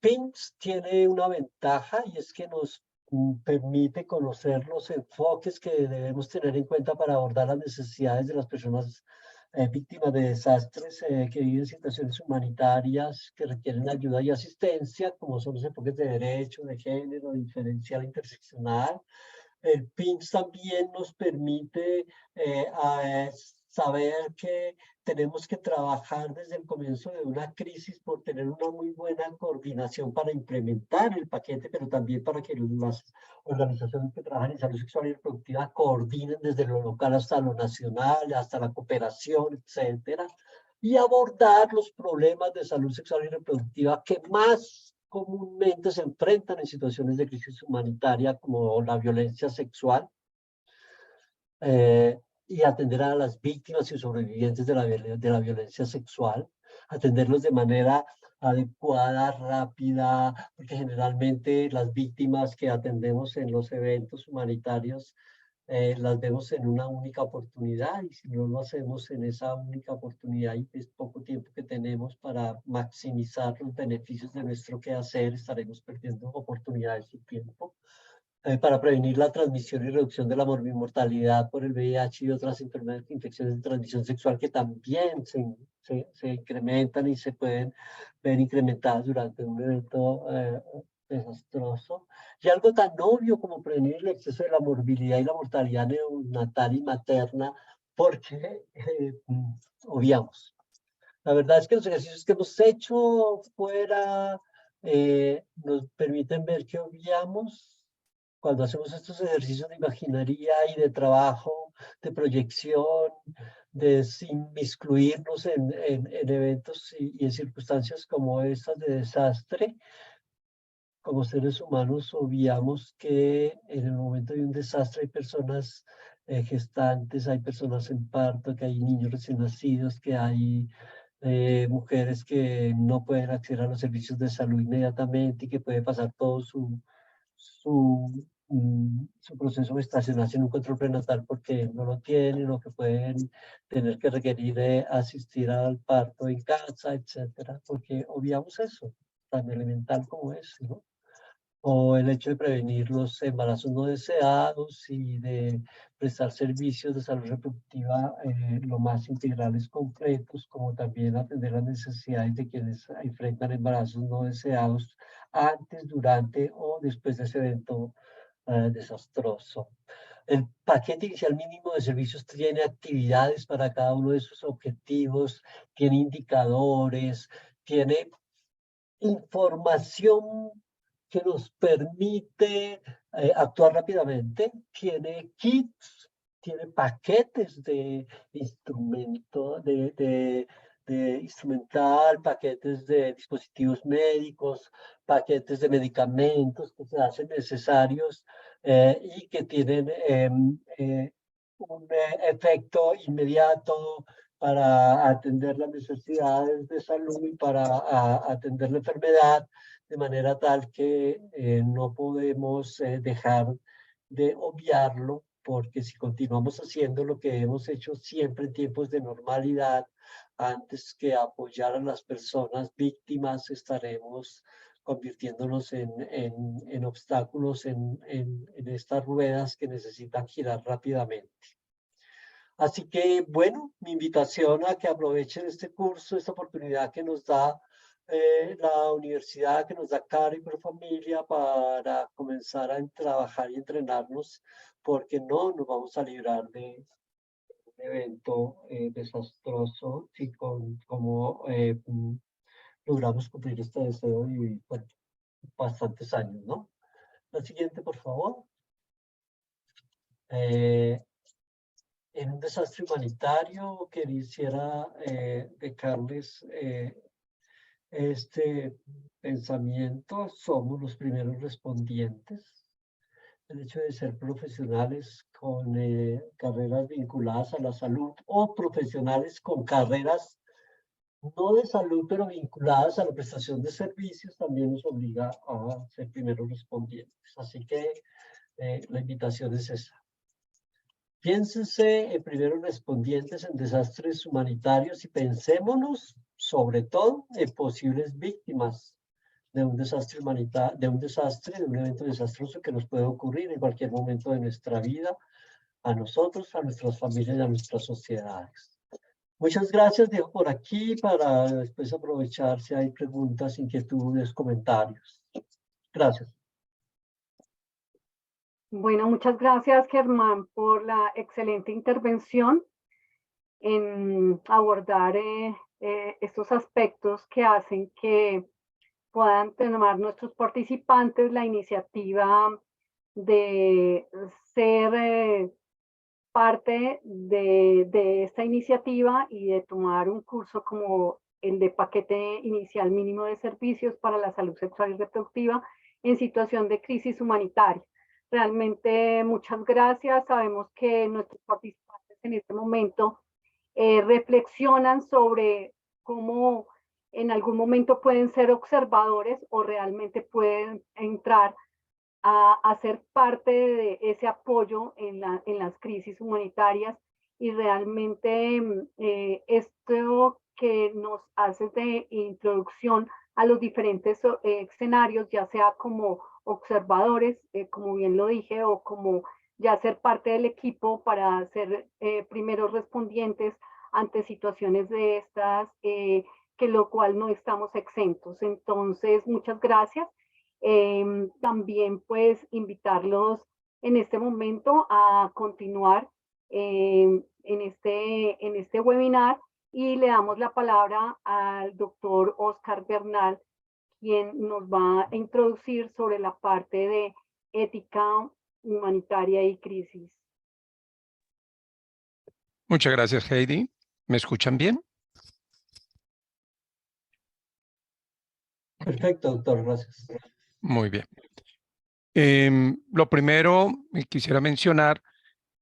PIMS tiene una ventaja, y es que nos permite conocer los enfoques que debemos tener en cuenta para abordar las necesidades de las personas víctimas de desastres, que viven situaciones humanitarias que requieren ayuda y asistencia, como son los enfoques de derecho, de género, diferencial, interseccional. El PIMS también nos permite saber que tenemos que trabajar desde el comienzo de una crisis por tener una muy buena coordinación para implementar el paquete, pero también para que las organizaciones que trabajan en salud sexual y reproductiva coordinen desde lo local hasta lo nacional, hasta la cooperación, etcétera, y abordar los problemas de salud sexual y reproductiva que más comúnmente se enfrentan en situaciones de crisis humanitaria, como la violencia sexual, y atender a las víctimas y sobrevivientes de la violencia sexual, atenderlos de manera adecuada, rápida, porque generalmente las víctimas que atendemos en los eventos humanitarios las vemos en una única oportunidad, y si no lo hacemos en esa única oportunidad y es poco tiempo que tenemos para maximizar los beneficios de nuestro quehacer, estaremos perdiendo oportunidades y tiempo. Para prevenir la transmisión y reducción de la morbimortalidad por el VIH y otras enfermedades, infecciones de transmisión sexual que también se incrementan y se pueden ver incrementadas durante un evento desastroso. Y algo tan obvio como prevenir el exceso de la morbilidad y la mortalidad neonatal y materna, porque obviamos. La verdad es que los ejercicios que hemos hecho fuera nos permiten ver que obviamos cuando hacemos estos ejercicios de imaginaría y de trabajo, de proyección, de inmiscuirnos en eventos y en circunstancias como estas de desastre. Como seres humanos obviamos que en el momento de un desastre hay personas gestantes, hay personas en parto, que hay niños recién nacidos, que hay mujeres que no pueden acceder a los servicios de salud inmediatamente y que puede pasar todo su proceso gestacional sin un control prenatal porque no lo tienen, o que pueden tener que requerir asistir al parto en casa, etcétera, porque obviamos eso, tan elemental como es, ¿no? O el hecho de prevenir los embarazos no deseados y de prestar servicios de salud reproductiva lo más integrales, completos, como también atender las necesidades de quienes enfrentan embarazos no deseados antes, durante o después de ese evento desastroso. El paquete inicial mínimo de servicios tiene actividades para cada uno de esos objetivos, tiene indicadores, tiene información que nos permite actuar rápidamente. Tiene kits, tiene paquetes de instrumento, de instrumental, paquetes de dispositivos médicos, paquetes de medicamentos que se hacen necesarios y que tienen un efecto inmediato para atender las necesidades de salud y para atender la enfermedad, de manera tal que no podemos dejar de obviarlo, porque si continuamos haciendo lo que hemos hecho siempre en tiempos de normalidad, antes que apoyar a las personas víctimas, estaremos convirtiéndonos en obstáculos en estas ruedas que necesitan girar rápidamente. Así que, bueno, mi invitación a que aprovechen este curso, esta oportunidad que nos da la universidad, que nos da Cari Pro Familia para comenzar a trabajar y entrenarnos, porque no nos vamos a librar de un evento desastroso si como logramos cumplir este deseo de vivir por bastantes años, ¿no? La siguiente, por favor. En un desastre humanitario, quisiera dejarles este pensamiento: somos los primeros respondientes. El hecho de ser profesionales con carreras vinculadas a la salud o profesionales con carreras no de salud, pero vinculadas a la prestación de servicios, también nos obliga a ser primeros respondientes. Así que la invitación es esa. Piénsense en primeros respondientes en desastres humanitarios y pensémonos sobre todo en posibles víctimas de un desastre humanitario, de un evento desastroso que nos puede ocurrir en cualquier momento de nuestra vida, a nosotros, a nuestras familias y a nuestras sociedades. Muchas gracias, dejo por aquí para después aprovechar si hay preguntas, inquietudes, comentarios. Gracias.
Bueno, muchas gracias, Germán, por la excelente intervención en abordar estos aspectos que hacen que puedan tomar nuestros participantes la iniciativa de ser parte de esta iniciativa y de tomar un curso como el de paquete inicial mínimo de servicios para la salud sexual y reproductiva en situación de crisis humanitaria. Realmente muchas gracias. Sabemos que nuestros participantes en este momento reflexionan sobre cómo en algún momento pueden ser observadores o realmente pueden entrar a ser parte de ese apoyo en las crisis humanitarias, y realmente esto que nos hace de introducción a los diferentes escenarios, ya sea como observadores, como bien lo dije, o como ya ser parte del equipo para ser primeros respondientes ante situaciones de estas, que lo cual no estamos exentos. Entonces, muchas gracias. También pues invitarlos en este momento a continuar en este webinar, y le damos la palabra al doctor Oscar Bernal, quien nos va a introducir sobre la parte de ética humanitaria y crisis.
Muchas gracias, Heidi. ¿Me escuchan bien?
Perfecto, doctor, gracias.
Muy bien. Lo primero, quisiera mencionar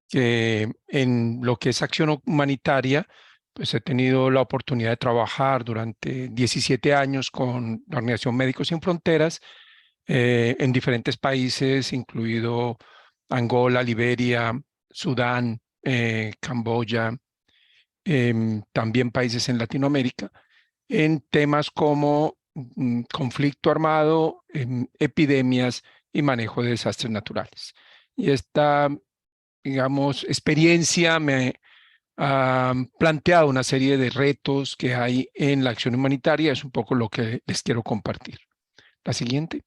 que en lo que es acción humanitaria, pues he tenido la oportunidad de trabajar durante 17 años con la Organización Médicos Sin Fronteras en diferentes países, incluido Angola, Liberia, Sudán, Camboya, también países en Latinoamérica, en temas como conflicto armado, epidemias y manejo de desastres naturales. Y esta, digamos, experiencia me ha planteado una serie de retos que hay en la acción humanitaria. Es un poco lo que les quiero compartir. La siguiente.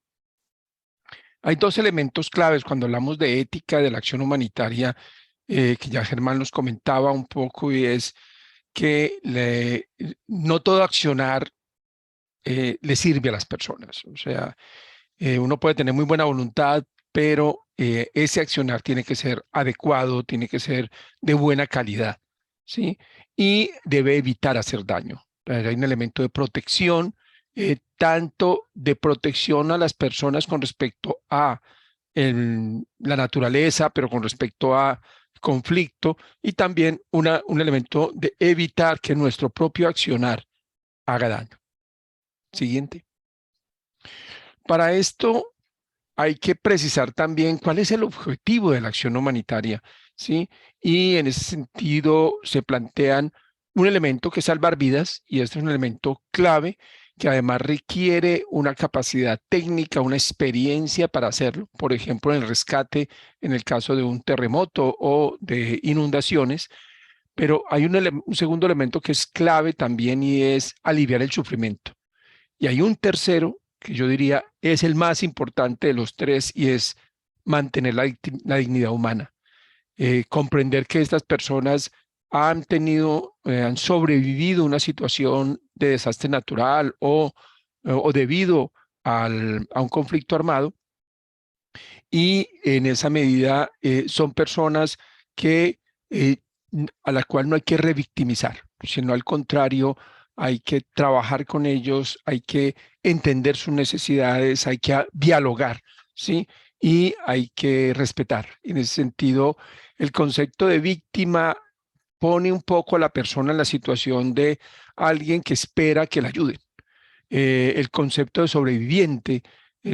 Hay dos elementos claves cuando hablamos de ética de la acción humanitaria, que ya Germán nos comentaba un poco, y es que no todo accionar le sirve a las personas. O sea, Uno puede tener muy buena voluntad, pero ese accionar tiene que ser adecuado, tiene que ser de buena calidad, ¿sí? Y debe evitar hacer daño. Hay un elemento de protección, tanto de protección a las personas con respecto a la naturaleza, pero con respecto a conflicto, y también un elemento de evitar que nuestro propio accionar haga daño. Siguiente. Para esto hay que precisar también cuál es el objetivo de la acción humanitaria, ¿sí? Y en ese sentido se plantean un elemento que es salvar vidas, y este es un elemento clave que además requiere una capacidad técnica, una experiencia para hacerlo. Por ejemplo, en el rescate, en el caso de un terremoto o de inundaciones. Pero hay un segundo elemento que es clave también, y es aliviar el sufrimiento. Y hay un tercero que yo diría es el más importante de los tres, y es mantener la dignidad humana. Comprender que estas personas han sobrevivido a una situación de desastre natural o debido a un conflicto armado, y en esa medida son personas que, a la cual no hay que revictimizar, sino al contrario, hay que trabajar con ellos, hay que entender sus necesidades, hay que dialogar, ¿sí? Y hay que respetar. En ese sentido, el concepto de víctima pone un poco a la persona en la situación de alguien que espera que la ayuden. El concepto de sobreviviente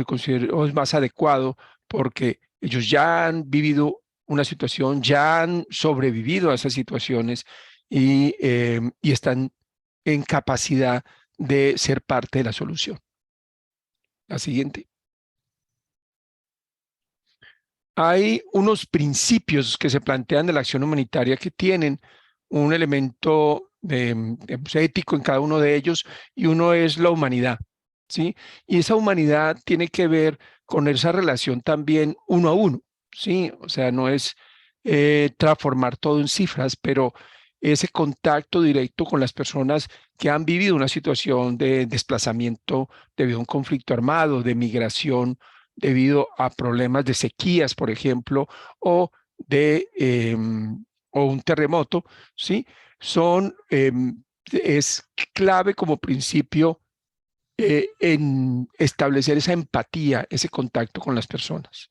considero es más adecuado, porque ellos ya han vivido una situación, ya han sobrevivido a esas situaciones, y están en capacidad de ser parte de la solución. La siguiente. Hay unos principios que se plantean de la acción humanitaria que tienen un elemento ético en cada uno de ellos, y uno es la humanidad, ¿sí? Y esa humanidad tiene que ver con esa relación también uno a uno, ¿sí? O sea, no es transformar todo en cifras, pero ese contacto directo con las personas que han vivido una situación de desplazamiento debido a un conflicto armado, de migración debido a problemas de sequías, por ejemplo, o o un terremoto, ¿sí? Es clave como principio en establecer esa empatía, ese contacto con las personas.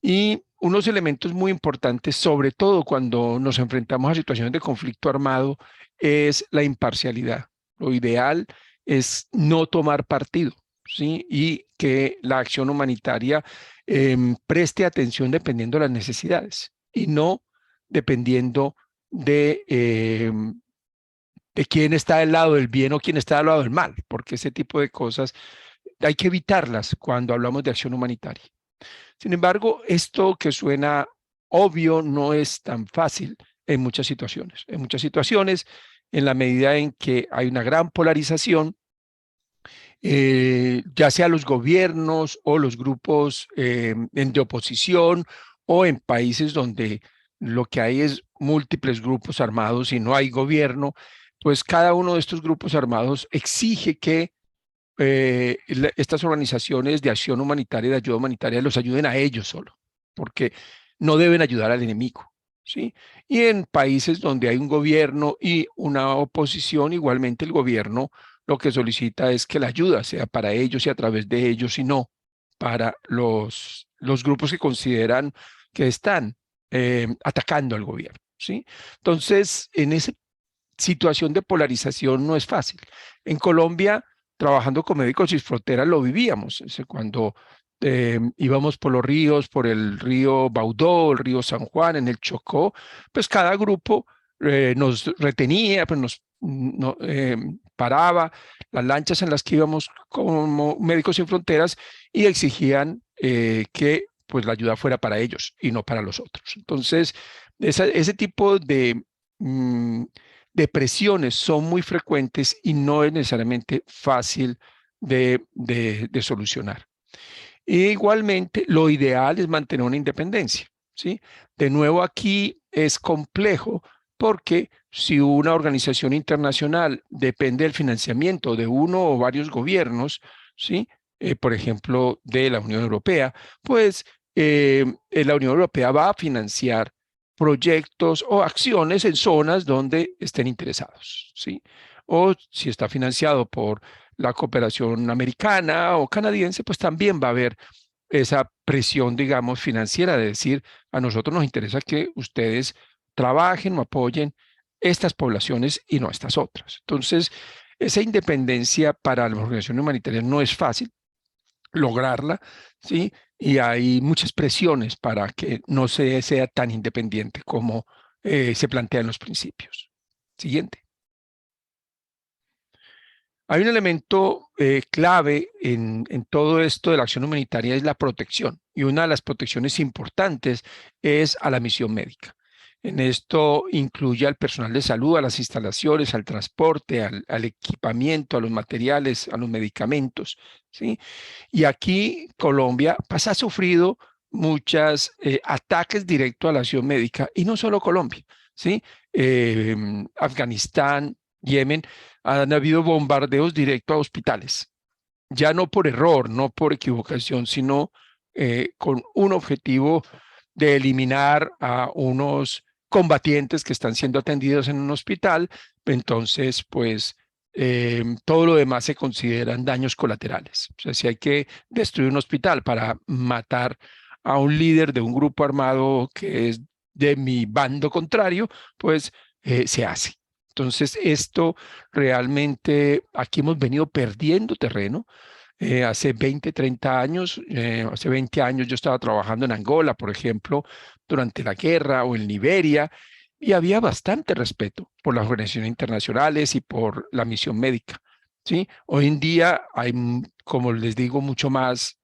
Y unos elementos muy importantes, sobre todo cuando nos enfrentamos a situaciones de conflicto armado, es la imparcialidad. Lo ideal es no tomar partido, ¿sí? Y que la acción humanitaria preste atención dependiendo de las necesidades, y no dependiendo de quién está del lado del bien o quién está del lado del mal, porque ese tipo de cosas hay que evitarlas cuando hablamos de acción humanitaria. Sin embargo, esto que suena obvio no es tan fácil en muchas situaciones. En muchas situaciones, en la medida en que hay una gran polarización, ya sea los gobiernos o los grupos de oposición, o en países donde lo que hay es múltiples grupos armados y no hay gobierno, pues cada uno de estos grupos armados exige que estas organizaciones de acción humanitaria, de ayuda humanitaria, los ayuden a ellos solo, porque no deben ayudar al enemigo, ¿sí? Y en países donde hay un gobierno y una oposición, igualmente el gobierno lo que solicita es que la ayuda sea para ellos y a través de ellos, y no para los grupos que consideran que están atacando al gobierno, ¿sí? Entonces, en esa situación de polarización no es fácil. En Colombia, trabajando con Médicos Sin Fronteras, lo vivíamos. Cuando íbamos por los ríos, por el río Baudó, el río San Juan, en el Chocó, pues cada grupo nos retenía, pues paraba las lanchas en las que íbamos como Médicos Sin Fronteras, y exigían que pues la ayuda fuera para ellos y no para los otros. Entonces, ese tipo de presiones son muy frecuentes y no es necesariamente fácil de solucionar. Igualmente, lo ideal es mantener una independencia, ¿sí? De nuevo, aquí es complejo, porque si una organización internacional depende del financiamiento de uno o varios gobiernos, ¿sí? por ejemplo, de la Unión Europea, pues la Unión Europea va a financiar proyectos o acciones en zonas donde estén interesados, ¿sí? O si está financiado por la cooperación americana o canadiense, pues también va a haber esa presión, digamos, financiera de decir, a nosotros nos interesa que ustedes trabajen o apoyen estas poblaciones y no estas otras. Entonces, esa independencia para las organizaciones humanitarias no es fácil lograrla, ¿sí? Y hay muchas presiones para que no sea tan independiente como se plantea en los principios. Siguiente. Hay un elemento clave en todo esto de la acción humanitaria, es la protección. Y una de las protecciones importantes es a la misión médica. En esto incluye al personal de salud, a las instalaciones, al transporte, al equipamiento, a los materiales, a los medicamentos, ¿sí? Y aquí Colombia pues, ha sufrido muchos ataques directos a la acción médica, y no solo Colombia, ¿sí? Afganistán, Yemen, han habido bombardeos directos a hospitales, ya no por error, no por equivocación, sino con un objetivo de eliminar a unos combatientes que están siendo atendidos en un hospital. Entonces, pues todo lo demás se consideran daños colaterales. O sea, si hay que destruir un hospital para matar a un líder de un grupo armado que es de mi bando contrario, pues se hace. Entonces, esto realmente, aquí hemos venido perdiendo terreno. Hace 20, 30 años, hace 20 años yo estaba trabajando en Angola, por ejemplo, durante la guerra, o en Liberia, y había bastante respeto por las organizaciones internacionales y por la misión médica, ¿sí? Hoy en día hay, como les digo, mucho más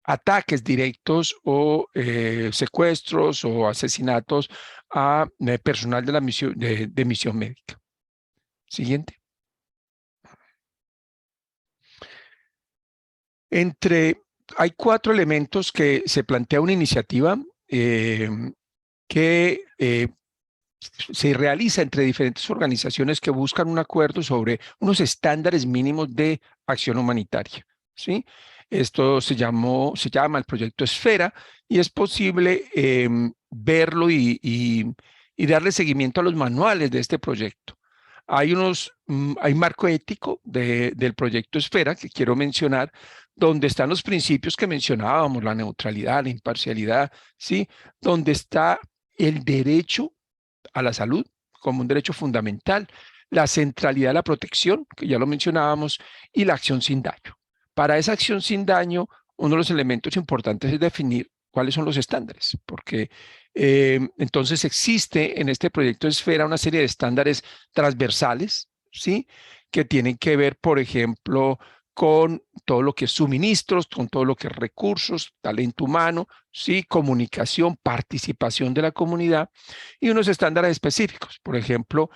ataques directos o secuestros o asesinatos a personal de la misión, de misión médica. Siguiente. Hay 4 elementos que se plantea una iniciativa que se realiza entre diferentes organizaciones que buscan un acuerdo sobre unos estándares mínimos de acción humanitaria, ¿sí? Esto se llama el proyecto Esfera, y es posible verlo y darle seguimiento a los manuales de este proyecto. Hay marco ético del proyecto Esfera que quiero mencionar, donde están los principios que mencionábamos, la neutralidad, la imparcialidad, ¿sí? Donde está el derecho a la salud como un derecho fundamental, la centralidad de la protección, que ya lo mencionábamos, y la acción sin daño. Para esa acción sin daño, uno de los elementos importantes es definir cuáles son los estándares, porque entonces existe en este proyecto Esfera una serie de estándares transversales, ¿sí? Que tienen que ver, por ejemplo, con todo lo que es suministros, con todo lo que es recursos, talento humano, ¿sí? Comunicación, participación de la comunidad, y unos estándares específicos, por ejemplo,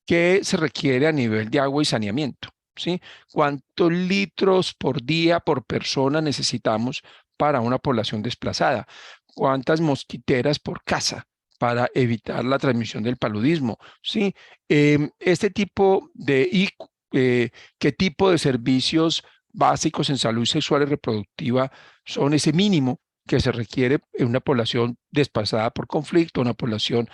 qué se requiere a nivel de agua y saneamiento, ¿sí? ¿Cuántos litros por día, por persona necesitamos para una población desplazada? ¿Cuántas mosquiteras por casa para evitar la transmisión del paludismo? ¿Sí? Este tipo de, ¿qué tipo de servicios básicos en salud sexual y reproductiva son ese mínimo que se requiere en una población desplazada por conflicto, una población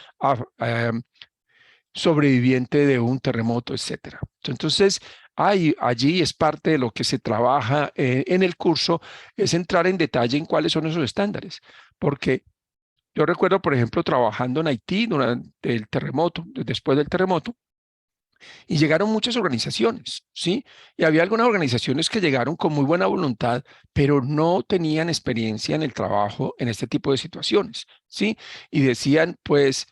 sobreviviente de un terremoto, etcétera? Entonces, allí es parte de lo que se trabaja en el curso, es entrar en detalle en cuáles son esos estándares, porque yo recuerdo, por ejemplo, trabajando en Haití durante el terremoto, después del terremoto, y llegaron muchas organizaciones, ¿sí? Y había algunas organizaciones que llegaron con muy buena voluntad, pero no tenían experiencia en el trabajo en este tipo de situaciones, ¿sí? Y decían, pues,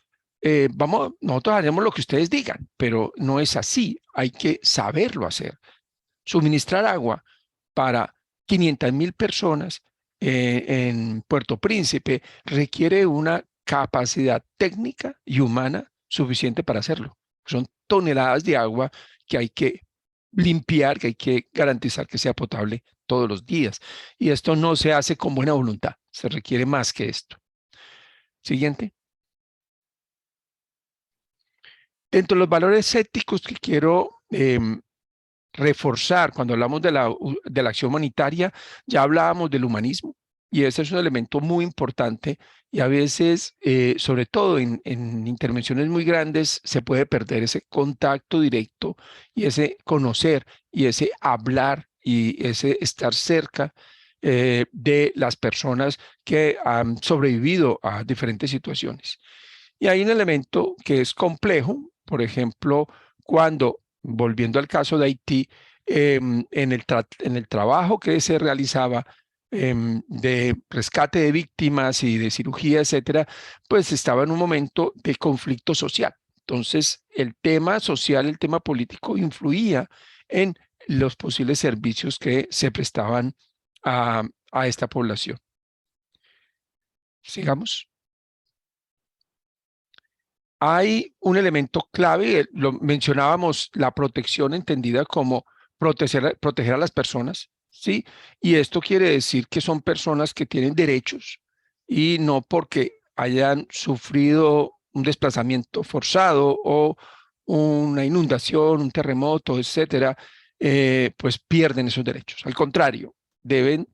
nosotros haremos lo que ustedes digan, pero no es así, hay que saberlo hacer. Suministrar agua para 500.000 personas en Puerto Príncipe requiere una capacidad técnica y humana suficiente para hacerlo. Son toneladas de agua que hay que limpiar, que hay que garantizar que sea potable todos los días. Y esto no se hace con buena voluntad, se requiere más que esto. Siguiente. Dentro de los valores éticos que quiero reforzar, cuando hablamos de la acción humanitaria, ya hablábamos del humanismo, y ese es un elemento muy importante, y a veces, sobre todo en intervenciones muy grandes, se puede perder ese contacto directo y ese conocer y ese hablar y ese estar cerca de las personas que han sobrevivido a diferentes situaciones. Y hay un elemento que es complejo, por ejemplo, cuando, volviendo al caso de Haití, en el trabajo que se realizaba de rescate de víctimas y de cirugía, etcétera, pues estaba en un momento de conflicto social. Entonces, el tema social, el tema político influía en los posibles servicios que se prestaban a esta población. Sigamos. Hay un elemento clave, lo mencionábamos, la protección entendida como proteger a las personas, ¿sí? Y esto quiere decir que son personas que tienen derechos y no porque hayan sufrido un desplazamiento forzado o una inundación, un terremoto, etcétera, pues pierden esos derechos. Al contrario, deben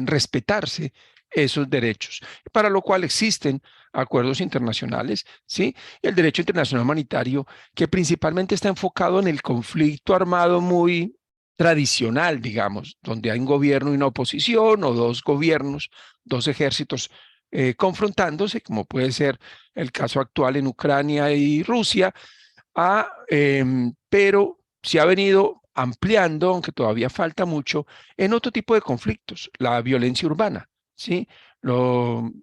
respetarse esos derechos, para lo cual existen acuerdos internacionales, ¿sí? El derecho internacional humanitario, que principalmente está enfocado en el conflicto armado muy tradicional, digamos, donde hay un gobierno y una oposición, o dos gobiernos, dos ejércitos confrontándose, como puede ser el caso actual en Ucrania y Rusia, pero se ha venido ampliando, aunque todavía falta mucho, en otro tipo de conflictos, la violencia urbana, ¿sí?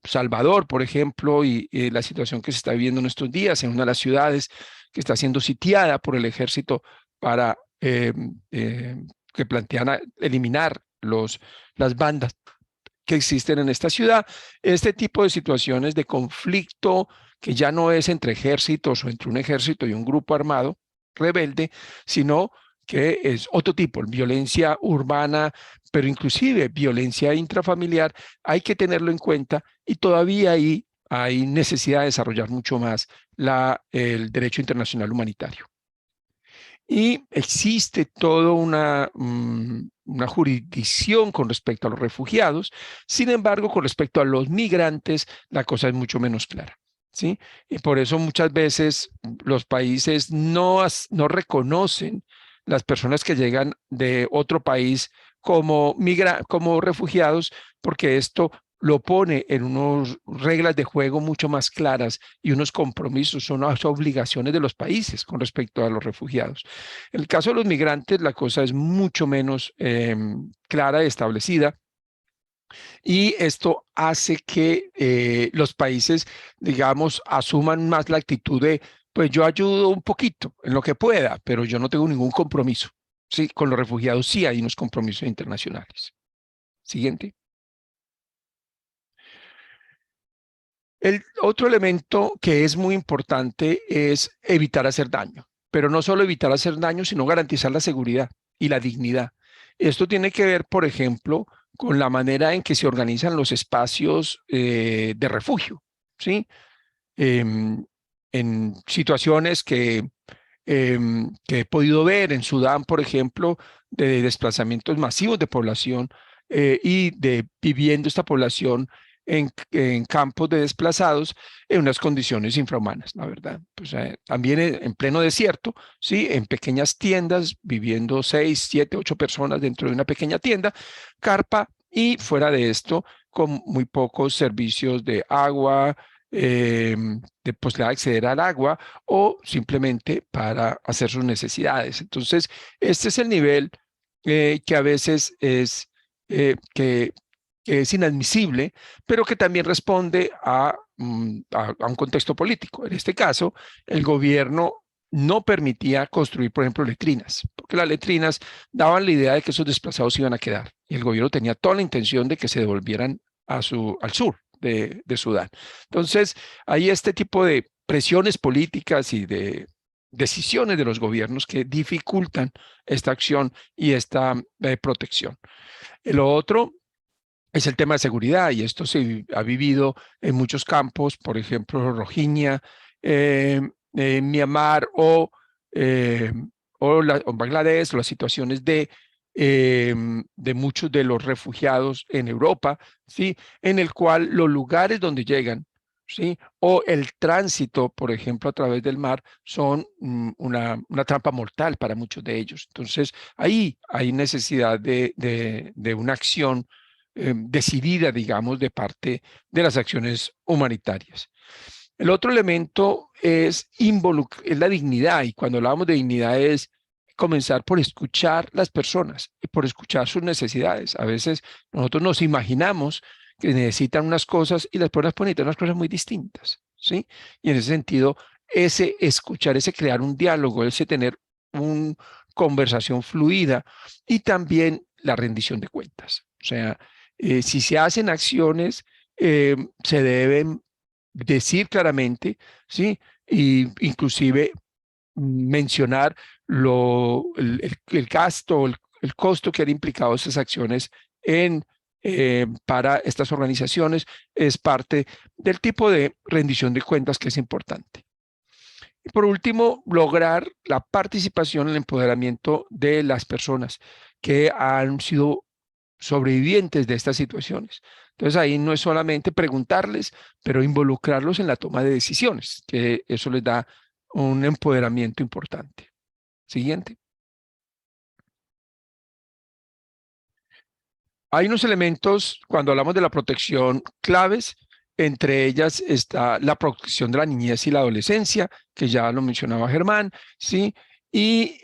Salvador, por ejemplo, y la situación que se está viviendo en estos días en una de las ciudades que está siendo sitiada por el ejército para que plantean eliminar las bandas que existen en esta ciudad. Este tipo de situaciones de conflicto que ya no es entre ejércitos o entre un ejército y un grupo armado rebelde, sino que es otro tipo, violencia urbana, pero inclusive violencia intrafamiliar, hay que tenerlo en cuenta, y todavía hay necesidad de desarrollar mucho más el derecho internacional humanitario. Y existe toda una jurisdicción con respecto a los refugiados. Sin embargo, con respecto a los migrantes, la cosa es mucho menos clara, ¿sí? Y por eso muchas veces los países no reconocen las personas que llegan de otro país como refugiados, porque esto lo pone en unas reglas de juego mucho más claras y unos compromisos, unas obligaciones de los países con respecto a los refugiados. En el caso de los migrantes, la cosa es mucho menos clara y establecida, y esto hace que los países, digamos, asuman más la actitud de, pues yo ayudo un poquito en lo que pueda, pero yo no tengo ningún compromiso. Sí, con los refugiados sí hay unos compromisos internacionales. Siguiente. El otro elemento que es muy importante es evitar hacer daño, pero no solo evitar hacer daño, sino garantizar la seguridad y la dignidad. Esto tiene que ver, por ejemplo, con la manera en que se organizan los espacios de refugio, ¿sí? En situaciones que he podido ver en Sudán, por ejemplo, de desplazamientos masivos de población y de viviendo esta población en campos de desplazados en unas condiciones infrahumanas, la verdad. Pues, también en pleno desierto, ¿sí? En pequeñas tiendas, viviendo 6, 7, 8 personas dentro de una pequeña tienda, carpa, y fuera de esto, con muy pocos servicios de agua, de posibilidad de acceder al agua o simplemente para hacer sus necesidades. Entonces, este es el nivel que a veces que es inadmisible, pero que también responde a un contexto político. En este caso, el gobierno no permitía construir, por ejemplo, letrinas, porque las letrinas daban la idea de que esos desplazados iban a quedar, y el gobierno tenía toda la intención de que se devolvieran al sur de Sudán. Entonces, hay este tipo de presiones políticas y de decisiones de los gobiernos que dificultan esta acción y esta protección. Lo otro es el tema de seguridad, y esto se ha vivido en muchos campos, por ejemplo, Rohingya, Myanmar o Bangladesh, o las situaciones de muchos de los refugiados en Europa, ¿sí? En el cual los lugares donde llegan, ¿sí? O el tránsito, por ejemplo, a través del mar, son una trampa mortal para muchos de ellos. Entonces, ahí hay necesidad de una acción decidida, digamos, de parte de las acciones humanitarias. El otro elemento es la dignidad, y cuando hablamos de dignidad es comenzar por escuchar las personas y por escuchar sus necesidades. A veces nosotros nos imaginamos que necesitan unas cosas y las personas pueden necesitar unas cosas muy distintas, ¿sí? Y en ese sentido, ese escuchar, ese crear un diálogo, ese tener una conversación fluida y también la rendición de cuentas. O sea, si se hacen acciones, se deben decir claramente, ¿sí? Y inclusive mencionar el gasto, el costo que han implicado esas acciones para estas organizaciones es parte del tipo de rendición de cuentas que es importante. Y por último, lograr la participación en el empoderamiento de las personas que han sido sobrevivientes de estas situaciones. Entonces ahí no es solamente preguntarles, pero involucrarlos en la toma de decisiones, que eso les da un empoderamiento importante. Siguiente. Hay unos elementos, cuando hablamos de la protección, claves. Entre ellas está la protección de la niñez y la adolescencia, que ya lo mencionaba Germán, ¿sí? Y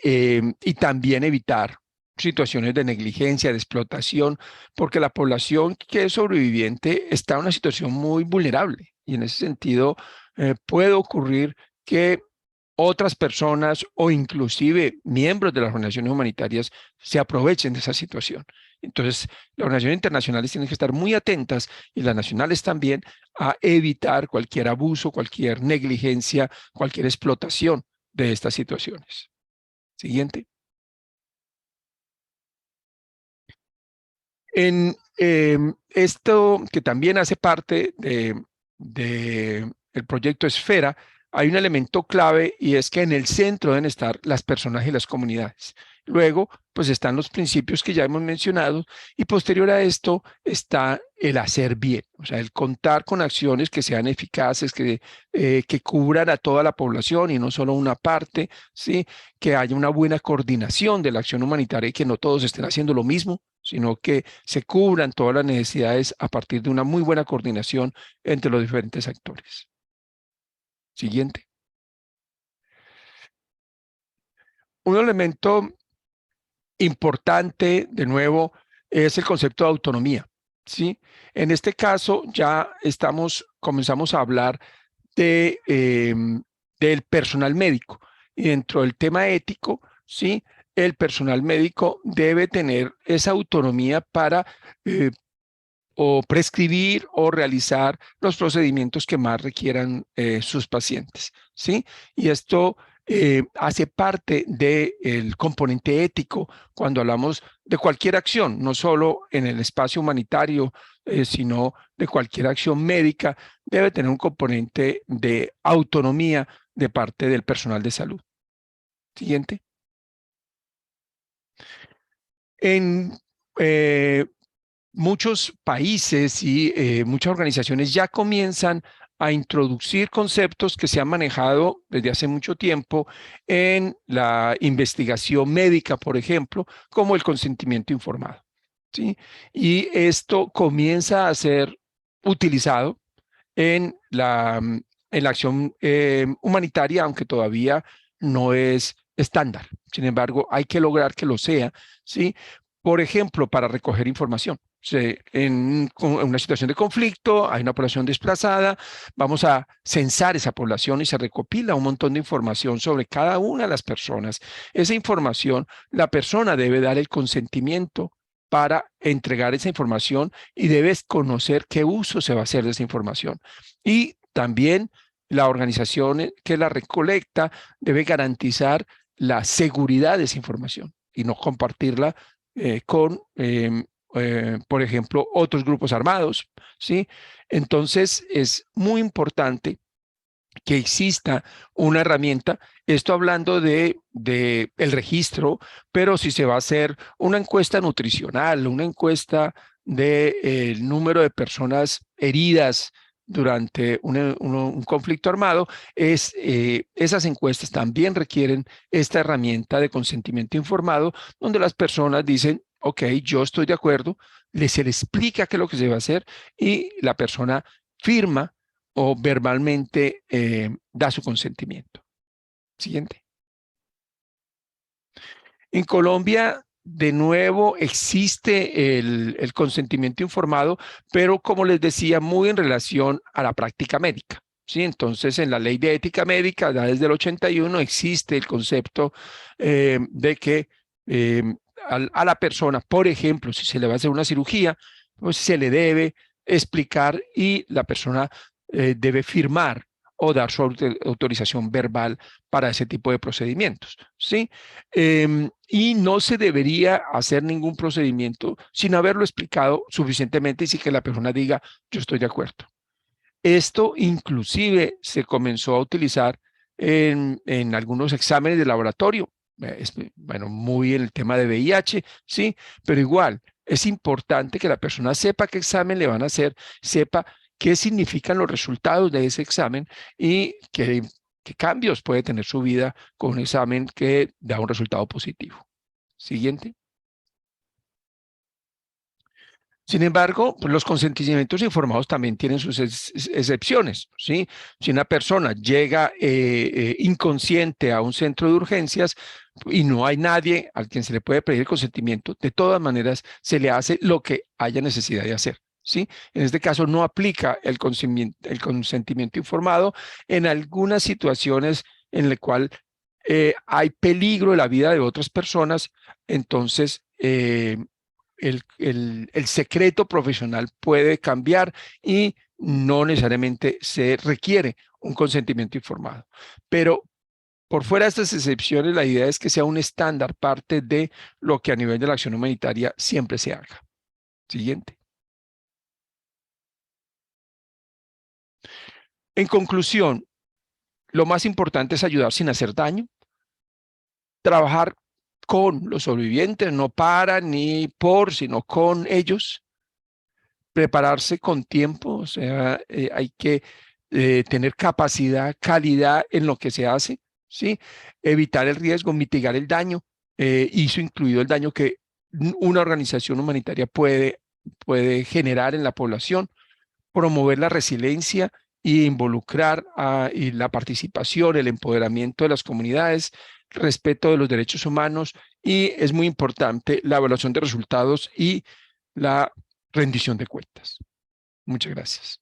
también evitar situaciones de negligencia, de explotación, porque la población que es sobreviviente está en una situación muy vulnerable. Y en ese sentido, puede ocurrir que otras personas o inclusive miembros de las organizaciones humanitarias se aprovechen de esa situación. Entonces, las organizaciones internacionales tienen que estar muy atentas, y las nacionales también, a evitar cualquier abuso, cualquier negligencia, cualquier explotación de estas situaciones. Siguiente. En esto que también hace parte del proyecto Esfera, hay un elemento clave, y es que en el centro deben estar las personas y las comunidades. Luego, pues están los principios que ya hemos mencionado, y posterior a esto está el hacer bien, o sea, el contar con acciones que sean eficaces, que cubran a toda la población y no solo una parte, ¿sí? Que haya una buena coordinación de la acción humanitaria y que no todos estén haciendo lo mismo, sino que se cubran todas las necesidades a partir de una muy buena coordinación entre los diferentes actores. Siguiente. Un elemento importante, de nuevo, es el concepto de autonomía, ¿sí? En este caso ya comenzamos a hablar del personal médico. Y dentro del tema ético, ¿sí? El personal médico debe tener esa autonomía para o prescribir o realizar los procedimientos que más requieran sus pacientes, ¿sí? Y esto hace parte del componente ético cuando hablamos de cualquier acción, no solo en el espacio humanitario, sino de cualquier acción médica. Debe tener un componente de autonomía de parte del personal de salud. Siguiente. En muchos países y muchas organizaciones ya comienzan a introducir conceptos que se han manejado desde hace mucho tiempo en la investigación médica, por ejemplo, como el consentimiento informado, ¿sí? Y esto comienza a ser utilizado en la acción humanitaria, aunque todavía no es estándar. Sin embargo, hay que lograr que lo sea, ¿sí? Por ejemplo, para recoger información. En una situación de conflicto, hay una población desplazada, vamos a censar esa población y se recopila un montón de información sobre cada una de las personas. Esa información, la persona debe dar el consentimiento para entregar esa información y debes conocer qué uso se va a hacer de esa información. Y también la organización que la recolecta debe garantizar la seguridad de esa información y no compartirla con, por ejemplo, otros grupos armados, ¿sí? Entonces, es muy importante que exista una herramienta, esto hablando de el registro, pero si se va a hacer una encuesta nutricional, una encuesta del número de personas heridas durante un conflicto armado, esas encuestas también requieren esta herramienta de consentimiento informado, donde las personas dicen, ok, yo estoy de acuerdo, se le explica qué es lo que se va a hacer y la persona firma o verbalmente da su consentimiento. Siguiente. En Colombia, de nuevo, existe el consentimiento informado, pero como les decía, muy en relación a la práctica médica. ¿Sí? Entonces, en la ley de ética médica, ya desde el 81, existe el concepto de que a la persona, por ejemplo, si se le va a hacer una cirugía, pues se le debe explicar y la persona debe firmar o dar su autorización verbal para ese tipo de procedimientos, ¿sí? Y no se debería hacer ningún procedimiento sin haberlo explicado suficientemente y sin que la persona diga, yo estoy de acuerdo. Esto inclusive se comenzó a utilizar en algunos exámenes de laboratorio, bueno, muy en el tema de VIH, ¿sí? Pero igual, es importante que la persona sepa qué examen le van a hacer, sepa qué significan los resultados de ese examen y qué cambios puede tener su vida con un examen que da un resultado positivo. Siguiente. Sin embargo, pues, los consentimientos informados también tienen sus excepciones, ¿sí? Si una persona llega inconsciente a un centro de urgencias y no hay nadie al quien se le puede pedir el consentimiento, de todas maneras se le hace lo que haya necesidad de hacer, ¿sí? En este caso no aplica el consentimiento informado en algunas situaciones en las cuales hay peligro de la vida de otras personas, entonces el secreto profesional puede cambiar y no necesariamente se requiere un consentimiento informado. Pero por fuera de estas excepciones, la idea es que sea un estándar, parte de lo que a nivel de la acción humanitaria siempre se haga. Siguiente. En conclusión, lo más importante es ayudar sin hacer daño, trabajar con los sobrevivientes, no para ni por, sino con ellos, prepararse con tiempo, o sea, hay que tener capacidad, calidad en lo que se hace, ¿sí? Evitar el riesgo, mitigar el daño, eso incluido el daño que una organización humanitaria puede generar en la población, promover la resiliencia e involucrar y la participación, el empoderamiento de las comunidades, respeto de los derechos humanos y es muy importante la evaluación de resultados y la rendición de cuentas. Muchas gracias.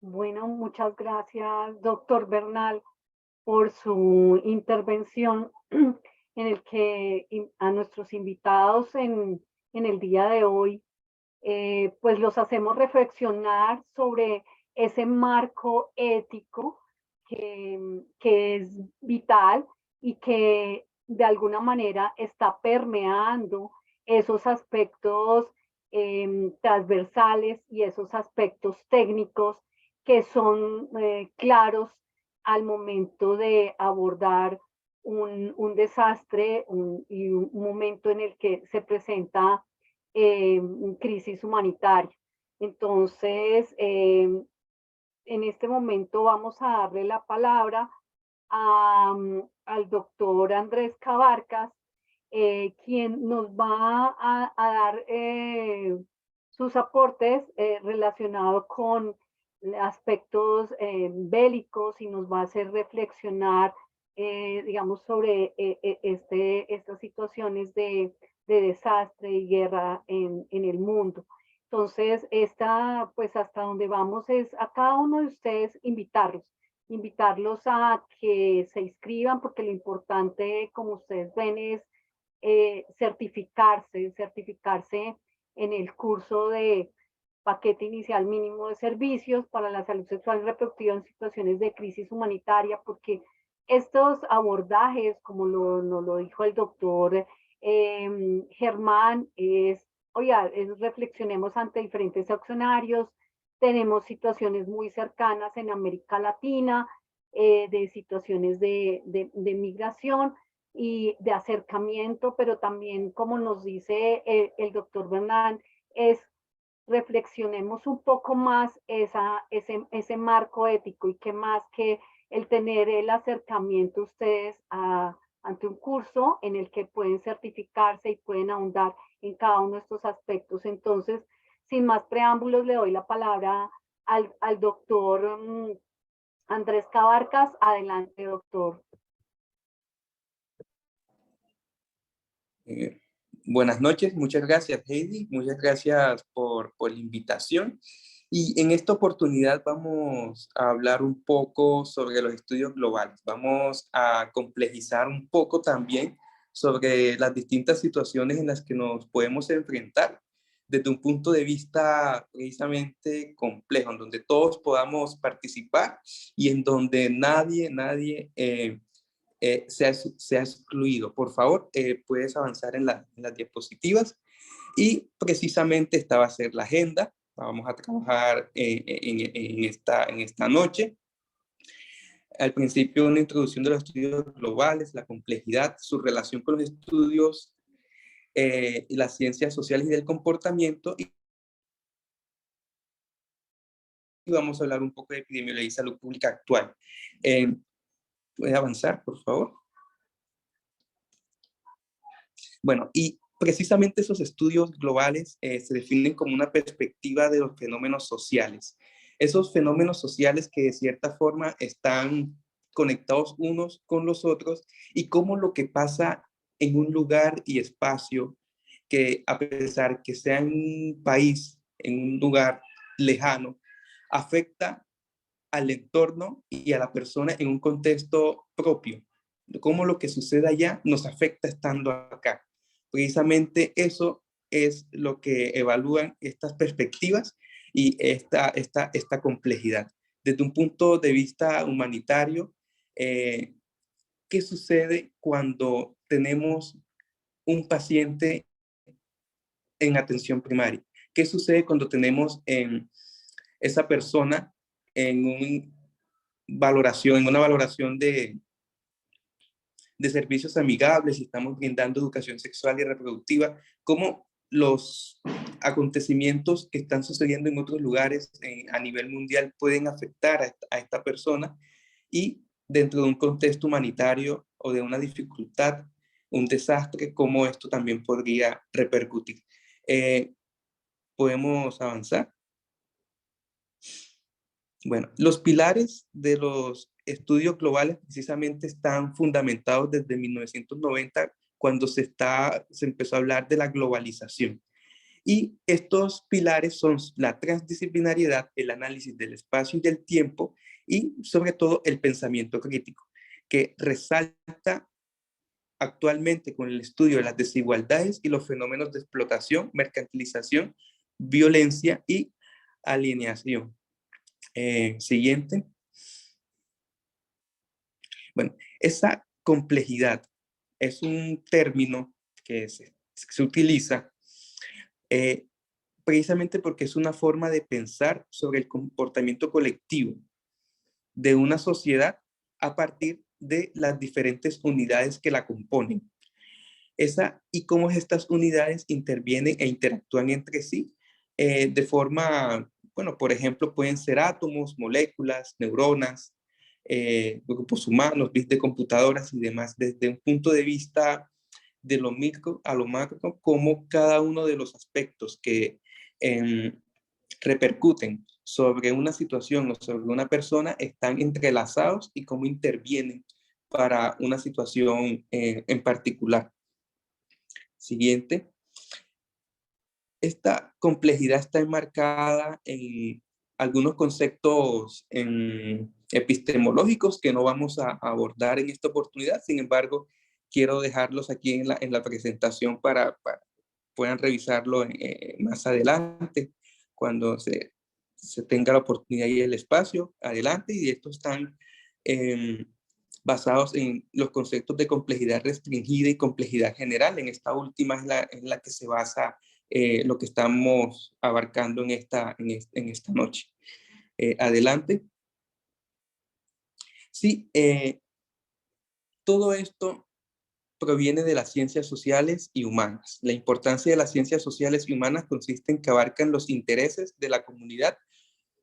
Bueno, muchas gracias, doctor Bernal, por su intervención en el que a nuestros invitados en el día de hoy, pues los hacemos reflexionar sobre ese marco ético que es vital y que de alguna manera está permeando esos aspectos transversales y esos aspectos técnicos que son claros al momento de abordar un desastre y un momento en el que se presenta crisis humanitaria. Entonces, en este momento vamos a darle la palabra al doctor Andrés Cabarcas, quien nos va a dar sus aportes relacionados con aspectos bélicos y nos va a hacer reflexionar, digamos, sobre estas situaciones de desastre y guerra en el mundo. Entonces, pues hasta donde vamos es a cada uno de ustedes invitarlos a que se inscriban, porque lo importante, como ustedes ven, es certificarse en el curso de paquete inicial mínimo de servicios para la salud sexual y reproductiva en situaciones de crisis humanitaria, porque estos abordajes, como lo dijo el doctor Germán, reflexionemos ante diferentes escenarios. Tenemos situaciones muy cercanas en América Latina, de situaciones de migración y de acercamiento, pero también, como nos dice el doctor Bernal, es reflexionemos un poco más ese marco ético, y que más que el tener el acercamiento ustedes ante un curso en el que pueden certificarse y pueden ahondar en cada uno de estos aspectos. Entonces, sin más preámbulos, le doy la palabra al doctor Andrés Cabarcas. Adelante, doctor.
Buenas noches, muchas gracias Heidi, muchas gracias por la invitación. Y en esta oportunidad vamos a hablar un poco sobre los estudios globales. Vamos a complejizar un poco también sobre las distintas situaciones en las que nos podemos enfrentar desde un punto de vista precisamente complejo, en donde todos podamos participar y en donde nadie se ha excluido. Por favor, puedes avanzar en las diapositivas. Y precisamente esta va a ser la agenda. Vamos a trabajar en esta noche. Al principio, una introducción de los estudios globales, la complejidad, su relación con los estudios y las ciencias sociales y del comportamiento. Y vamos a hablar un poco de epidemiología y salud pública actual. ¿Puede avanzar, por favor? Bueno, y precisamente esos estudios globales se definen como una perspectiva de los fenómenos sociales. Esos fenómenos sociales que de cierta forma están conectados unos con los otros, y cómo lo que pasa en un lugar y espacio, que a pesar que sea en un país, en un lugar lejano, afecta al entorno y a la persona en un contexto propio. Cómo lo que sucede allá nos afecta estando acá. Precisamente eso es lo que evalúan estas perspectivas y esta complejidad. Desde un punto de vista humanitario, ¿qué sucede cuando tenemos un paciente en atención primaria? ¿Qué sucede cuando tenemos esa persona en una valoración de servicios amigables, y estamos brindando educación sexual y reproductiva? ¿Cómo los acontecimientos que están sucediendo en otros lugares a nivel mundial pueden afectar a esta persona? Y dentro de un contexto humanitario o de una dificultad, un desastre, cómo esto también podría repercutir. ¿Podemos avanzar? Bueno, los pilares de los estudios globales precisamente están fundamentados desde 1990, cuando se empezó a hablar de la globalización. Y estos pilares son la transdisciplinariedad, el análisis del espacio y del tiempo, y sobre todo el pensamiento crítico, que resalta actualmente con el estudio de las desigualdades y los fenómenos de explotación, mercantilización, violencia y alienación. Siguiente. Bueno, esa complejidad es un término que se utiliza precisamente porque es una forma de pensar sobre el comportamiento colectivo de una sociedad a partir de las diferentes unidades que la componen. Y cómo estas unidades intervienen e interactúan entre sí de forma, bueno, por ejemplo, pueden ser átomos, moléculas, neuronas, grupos humanos, bits de computadoras y demás, desde un punto de vista de lo micro a lo macro, como cada uno de los aspectos que repercuten sobre una situación o sobre una persona están entrelazados y cómo intervienen para una situación en particular. Siguiente. Esta complejidad está enmarcada en algunos conceptos epistemológicos que no vamos a abordar en esta oportunidad. Sin embargo, quiero dejarlos aquí en la presentación para puedan revisarlo más adelante, cuando se tenga la oportunidad y el espacio. Adelante, y estos están basados en los conceptos de complejidad restringida y complejidad general. En esta última es la que se basa lo que estamos abarcando en esta noche. Adelante. Sí, todo esto proviene de las ciencias sociales y humanas. La importancia de las ciencias sociales y humanas consiste en que abarcan los intereses de la comunidad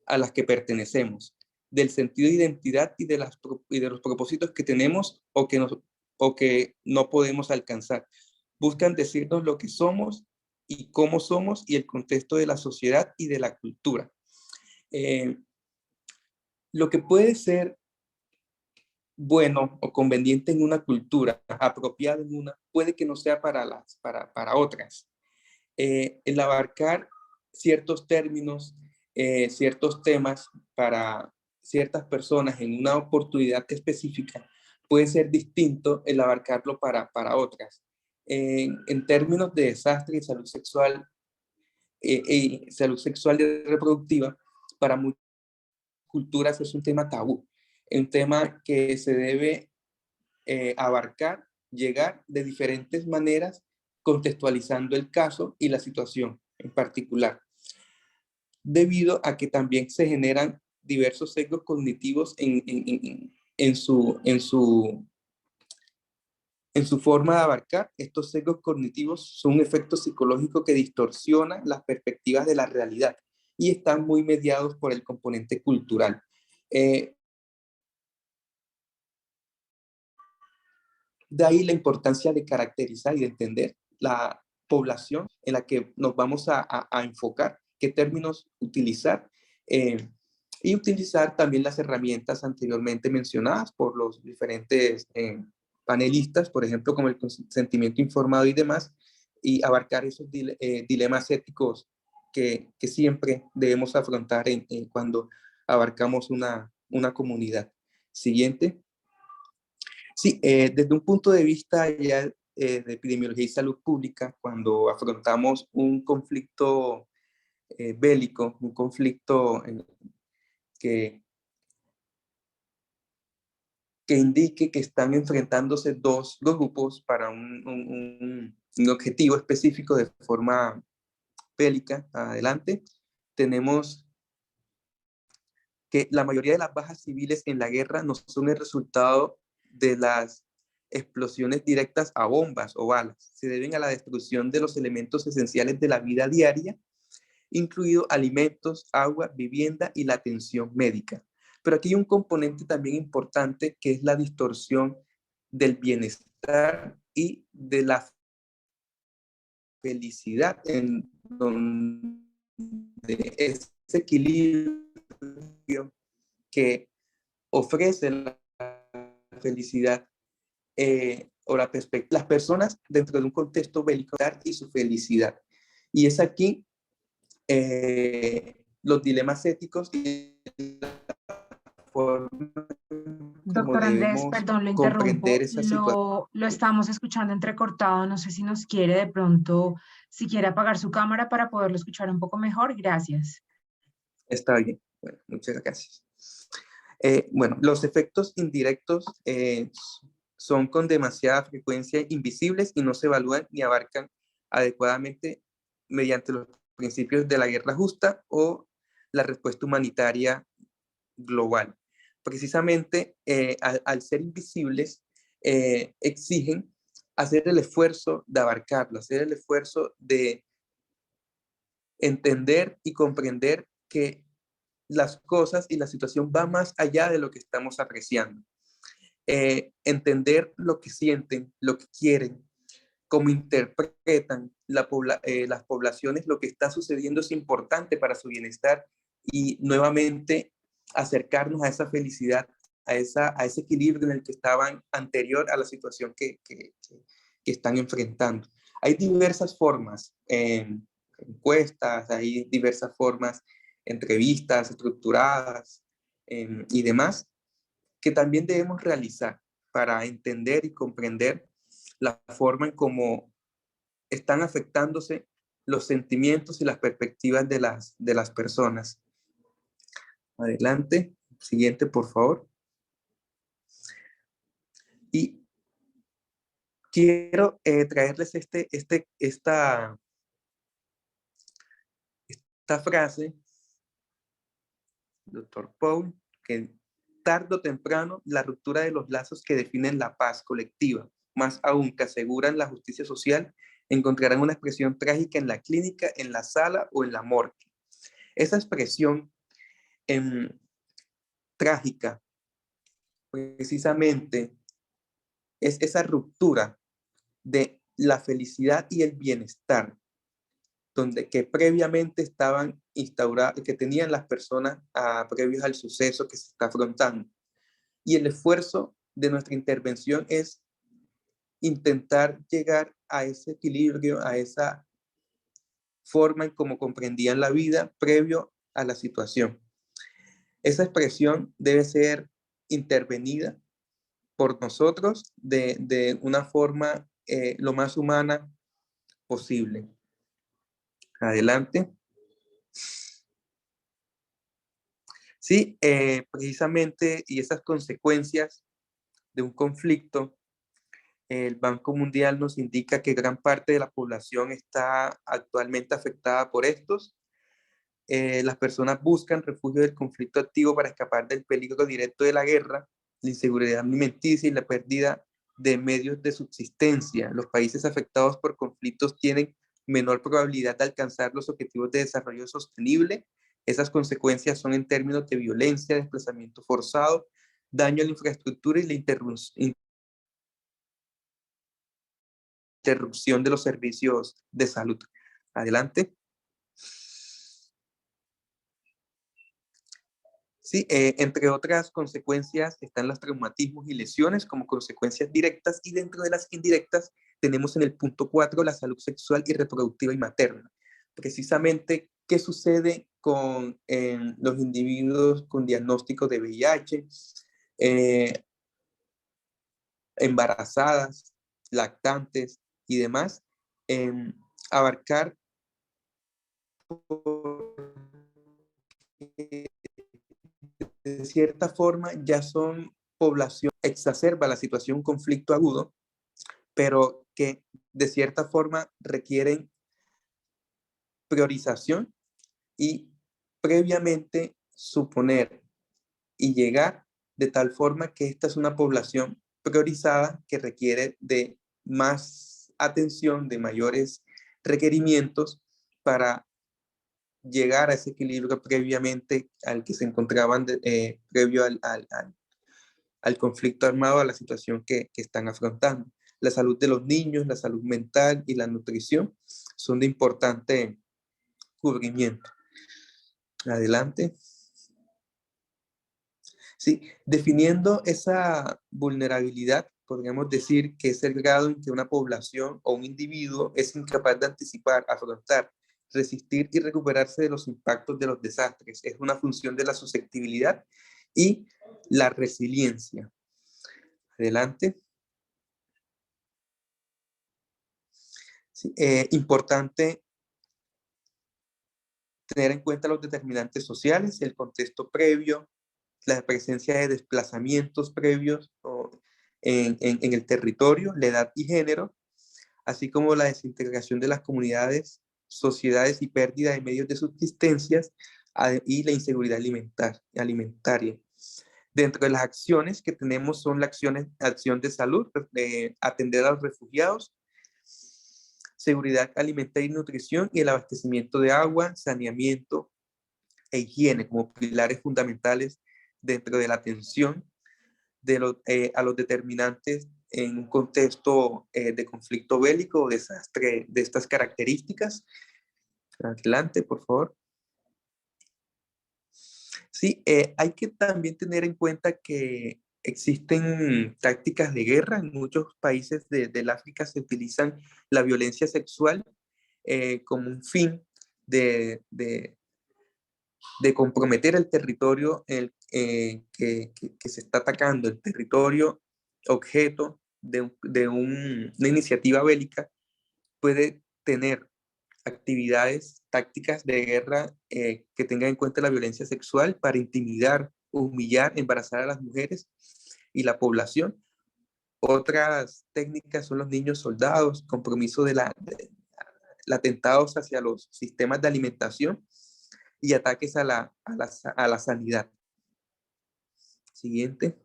a las que pertenecemos, del sentido de identidad y de los propósitos que tenemos o que no podemos alcanzar. Buscan decirnos lo que somos y cómo somos y el contexto de la sociedad y de la cultura. Lo que puede ser bueno o conveniente en una cultura, apropiado en una, puede que no sea para otras. El abarcar ciertos términos, ciertos temas para ciertas personas en una oportunidad específica puede ser distinto el abarcarlo para otras. En términos de desastre y salud sexual y reproductiva, para muchas culturas es un tema tabú, un tema que se debe abarcar, llegar de diferentes maneras, contextualizando el caso y la situación en particular, debido a que también se generan diversos sesgos cognitivos en su forma de abarcar. Estos sesgos cognitivos son un efecto psicológico que distorsiona las perspectivas de la realidad y están muy mediados por el componente cultural. De ahí la importancia de caracterizar y de entender la población en la que nos vamos a enfocar, qué términos utilizar y utilizar también las herramientas anteriormente mencionadas por los diferentes panelistas, por ejemplo, como el consentimiento informado y demás, y abarcar esos dilemas éticos que siempre debemos afrontar cuando abarcamos una comunidad. Siguiente. Sí, desde un punto de vista ya de epidemiología y salud pública, cuando afrontamos un conflicto bélico, un conflicto que indique que están enfrentándose dos grupos para un objetivo específico de forma bélica, adelante, tenemos que la mayoría de las bajas civiles en la guerra no son el resultado de las explosiones directas a bombas o balas, se deben a la destrucción de los elementos esenciales de la vida diaria, incluido alimentos, agua, vivienda y la atención médica. Pero aquí hay un componente también importante que es la distorsión del bienestar y de la felicidad, en donde ese equilibrio que ofrece la felicidad o la perspectiva, las personas dentro de un contexto bélico y su felicidad. Y es aquí los dilemas éticos y la forma
Doctor Andrés, perdón, lo
comprender
interrumpo.
esa situación.
Lo estamos escuchando entrecortado. No sé si nos quiere de pronto, si quiere apagar su cámara para poderlo escuchar un poco mejor. Gracias.
Está bien. Bueno, muchas gracias. Bueno, los efectos indirectos son con demasiada frecuencia invisibles y no se evalúan ni abarcan adecuadamente mediante los principios de la guerra justa o la respuesta humanitaria global. Precisamente al ser invisibles, exigen hacer el esfuerzo de abarcarlo, hacer el esfuerzo de entender y comprender que las cosas y la situación va más allá de lo que estamos apreciando. Entender lo que sienten, lo que quieren, cómo interpretan las poblaciones, lo que está sucediendo es importante para su bienestar y nuevamente acercarnos a esa felicidad, a ese equilibrio en el que estaban anterior a la situación que están enfrentando. Hay diversas formas, encuestas, hay diversas formas, entrevistas estructuradas y demás, que también debemos realizar para entender y comprender la forma en cómo están afectándose los sentimientos y las perspectivas de las personas. Adelante, siguiente, por favor. quiero traerles esta frase, doctor Paul, que tarde o temprano la ruptura de los lazos que definen la paz colectiva, más aún que aseguran la justicia social, encontrarán una expresión trágica en la clínica, en la sala o en la morgue. Esa expresión trágica, precisamente, es esa ruptura de la felicidad y el bienestar, que previamente estaban instaurados, que tenían las personas previos al suceso que se está afrontando. Y el esfuerzo de nuestra intervención es intentar llegar a ese equilibrio, a esa forma en cómo comprendían la vida previo a la situación. Esa expresión debe ser intervenida por nosotros de una forma lo más humana posible. Adelante. Sí, precisamente, y esas consecuencias de un conflicto, el Banco Mundial nos indica que gran parte de la población está actualmente afectada por estos. Las personas buscan refugio del conflicto activo para escapar del peligro directo de la guerra, la inseguridad alimenticia y la pérdida de medios de subsistencia. Los países afectados por conflictos tienen menor probabilidad de alcanzar los objetivos de desarrollo sostenible. Esas consecuencias son en términos de violencia, desplazamiento forzado, daño a la infraestructura y la interrupción de los servicios de salud. Adelante. Sí, entre otras consecuencias están los traumatismos y lesiones como consecuencias directas, y dentro de las indirectas tenemos en el punto 4 la salud sexual y reproductiva y materna. Precisamente, ¿qué sucede con los individuos con diagnóstico de VIH, embarazadas, lactantes y demás? Abarcar de cierta forma ya son población, exacerba la situación, conflicto agudo, pero que de cierta forma requieren priorización y previamente suponer y llegar de tal forma que esta es una población priorizada que requiere de más atención, de mayores requerimientos para llegar a ese equilibrio previamente al que se encontraban previo al conflicto armado, a la situación que están afrontando. La salud de los niños, la salud mental y la nutrición son de importante cubrimiento. Adelante. Sí, definiendo esa vulnerabilidad, podríamos decir que es el grado en que una población o un individuo es incapaz de anticipar, afrontar, resistir y recuperarse de los impactos de los desastres. Es una función de la susceptibilidad y la resiliencia. Adelante. Sí, importante tener en cuenta los determinantes sociales, el contexto previo, la presencia de desplazamientos previos en el territorio, la edad y género, así como la desintegración de las comunidades, sociedades y pérdida de medios de subsistencia y la inseguridad alimentaria. Dentro de las acciones que tenemos son la acción de salud, atender a los refugiados, seguridad alimentaria y nutrición y el abastecimiento de agua, saneamiento e higiene como pilares fundamentales dentro de la atención a los determinantes en un contexto de conflicto bélico o desastre de estas características. Adelante, por favor. Sí, hay que también tener en cuenta que existen tácticas de guerra. En muchos países del África se utilizan la violencia sexual como un fin de comprometer el territorio que se está atacando, el territorio objeto de una iniciativa bélica. Puede tener actividades, tácticas de guerra que tengan en cuenta la violencia sexual para intimidar, humillar, embarazar a las mujeres y la población, Otras técnicas son los niños soldados, compromiso de atentados hacia los sistemas de alimentación y ataques a la sanidad. Siguiente.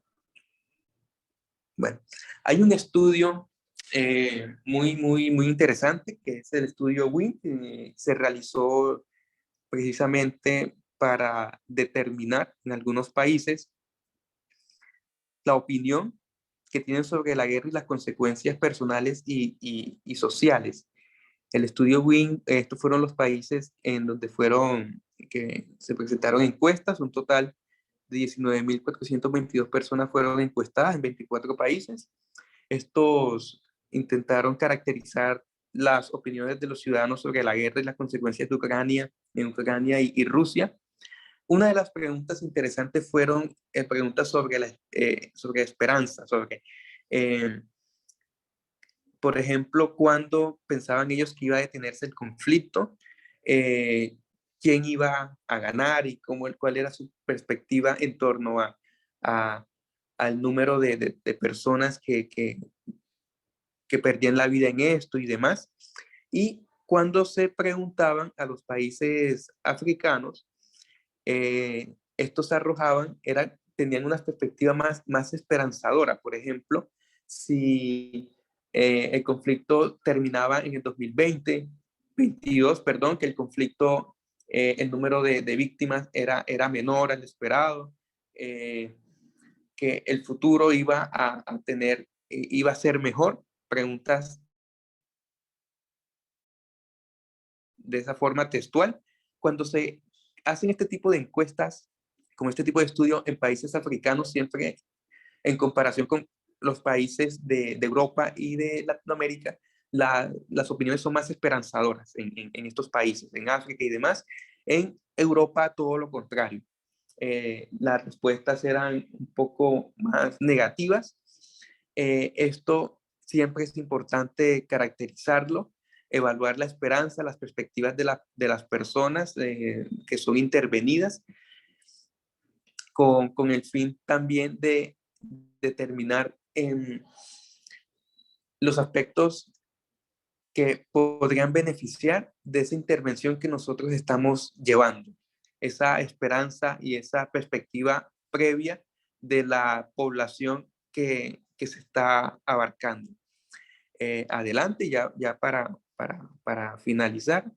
Bueno, hay un estudio muy interesante, que es el estudio WIN, que se realizó precisamente para determinar en algunos países la opinión que tienen sobre la guerra y las consecuencias personales y sociales. El estudio WIN, estos fueron los países en donde que se presentaron encuestas, un total de 19.422 personas fueron encuestadas en 24 países. Estos intentaron caracterizar las opiniones de los ciudadanos sobre la guerra y las consecuencias de Ucrania y Rusia. Una de las preguntas interesantes fueron preguntas sobre esperanza, por ejemplo, cuándo pensaban ellos que iba a detenerse el conflicto, quién iba a ganar y cuál era su perspectiva en torno al número de personas que perdían la vida en esto y demás. Y cuando se preguntaban a los países africanos, estos arrojaban, tenían una perspectiva más esperanzadora. Por ejemplo, si el conflicto terminaba en el 2022, perdón, que el conflicto, el número de víctimas era menor al esperado, que el futuro iba a ser mejor. Preguntas de esa forma textual. Cuando se hacen este tipo de encuestas, como este tipo de estudio en países africanos, siempre en comparación con los países de Europa y de Latinoamérica, las opiniones son más esperanzadoras en estos países, en África y demás. En Europa, todo lo contrario. Las respuestas eran un poco más negativas. Esto siempre es importante caracterizarlo, evaluar la esperanza, las perspectivas de las personas que son intervenidas, con el fin también de determinar los aspectos que podrían beneficiar de esa intervención que nosotros estamos llevando, esa esperanza y esa perspectiva previa de la población que se está abarcando. Adelante, ya para finalizar,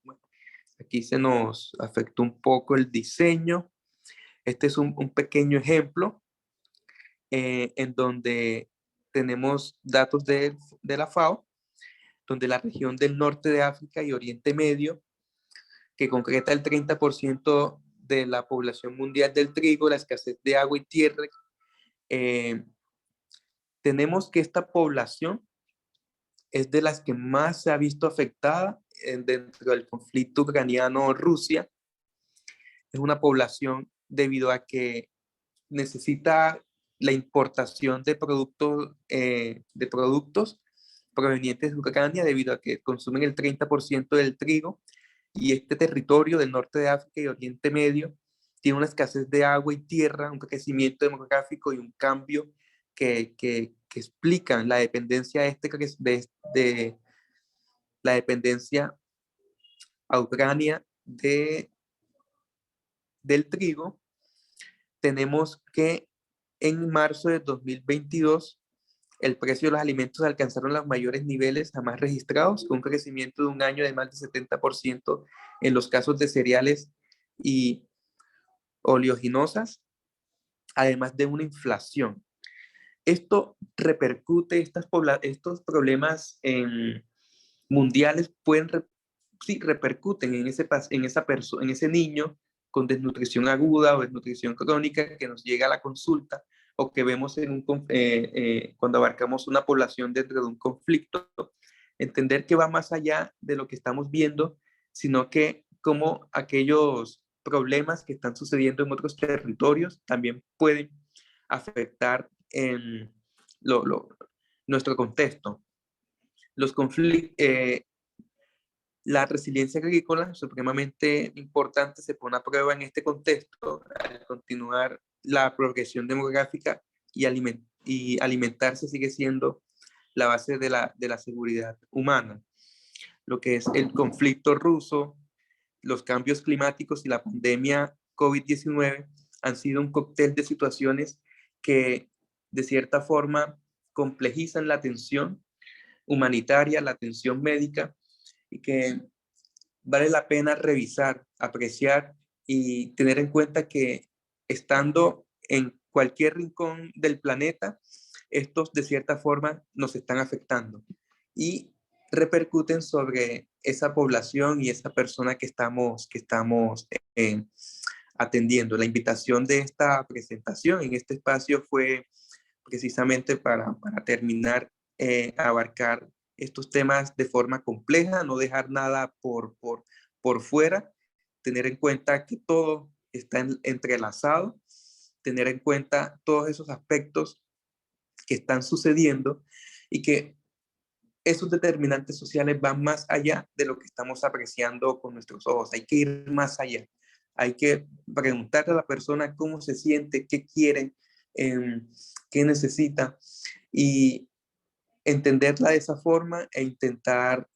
aquí se nos afectó un poco el diseño. Este es un pequeño ejemplo en donde tenemos datos de la FAO, donde la región del norte de África y Oriente Medio, que concreta el 30% de la población mundial del trigo, la escasez de agua y tierra, tenemos que esta población es de las que más se ha visto afectada dentro del conflicto ucraniano-Rusia. Es una población debido a que necesita la importación de productos provenientes de Ucrania debido a que consumen el 30% del trigo, y este territorio del norte de África y Oriente Medio tiene una escasez de agua y tierra, un crecimiento demográfico y un cambio que explican la dependencia de la dependencia a Ucrania del trigo. Tenemos que en marzo de 2022 el precio de los alimentos alcanzaron los mayores niveles jamás registrados, con un crecimiento de un año de más de 70% en los casos de cereales y oleaginosas, además de una inflación. Esto repercute, estos problemas mundiales repercuten en ese niño con desnutrición aguda o desnutrición crónica que nos llega a la consulta, o que vemos cuando abarcamos una población dentro de un conflicto. Entender que va más allá de lo que estamos viendo, sino que como aquellos problemas que están sucediendo en otros territorios también pueden afectar en nuestro contexto. Los conflictos, la resiliencia agrícola, supremamente importante, se pone a prueba en este contexto al continuar la progresión demográfica, y alimentarse sigue siendo la base de la seguridad humana. Lo que es el conflicto ruso, los cambios climáticos y la pandemia COVID-19 han sido un cóctel de situaciones que de cierta forma complejizan la atención humanitaria, la atención médica, y que vale la pena revisar, apreciar y tener en cuenta que estando en cualquier rincón del planeta, estos de cierta forma nos están afectando y repercuten sobre esa población y esa persona que estamos atendiendo. La invitación de esta presentación en este espacio fue precisamente para terminar, abarcar estos temas de forma compleja, no dejar nada por fuera, tener en cuenta que todo está entrelazado, tener en cuenta todos esos aspectos que están sucediendo y que esos determinantes sociales van más allá de lo que estamos apreciando con nuestros ojos. Hay que ir más allá. Hay que preguntarle a la persona cómo se siente, qué quiere, qué necesita y entenderla de esa forma e intentar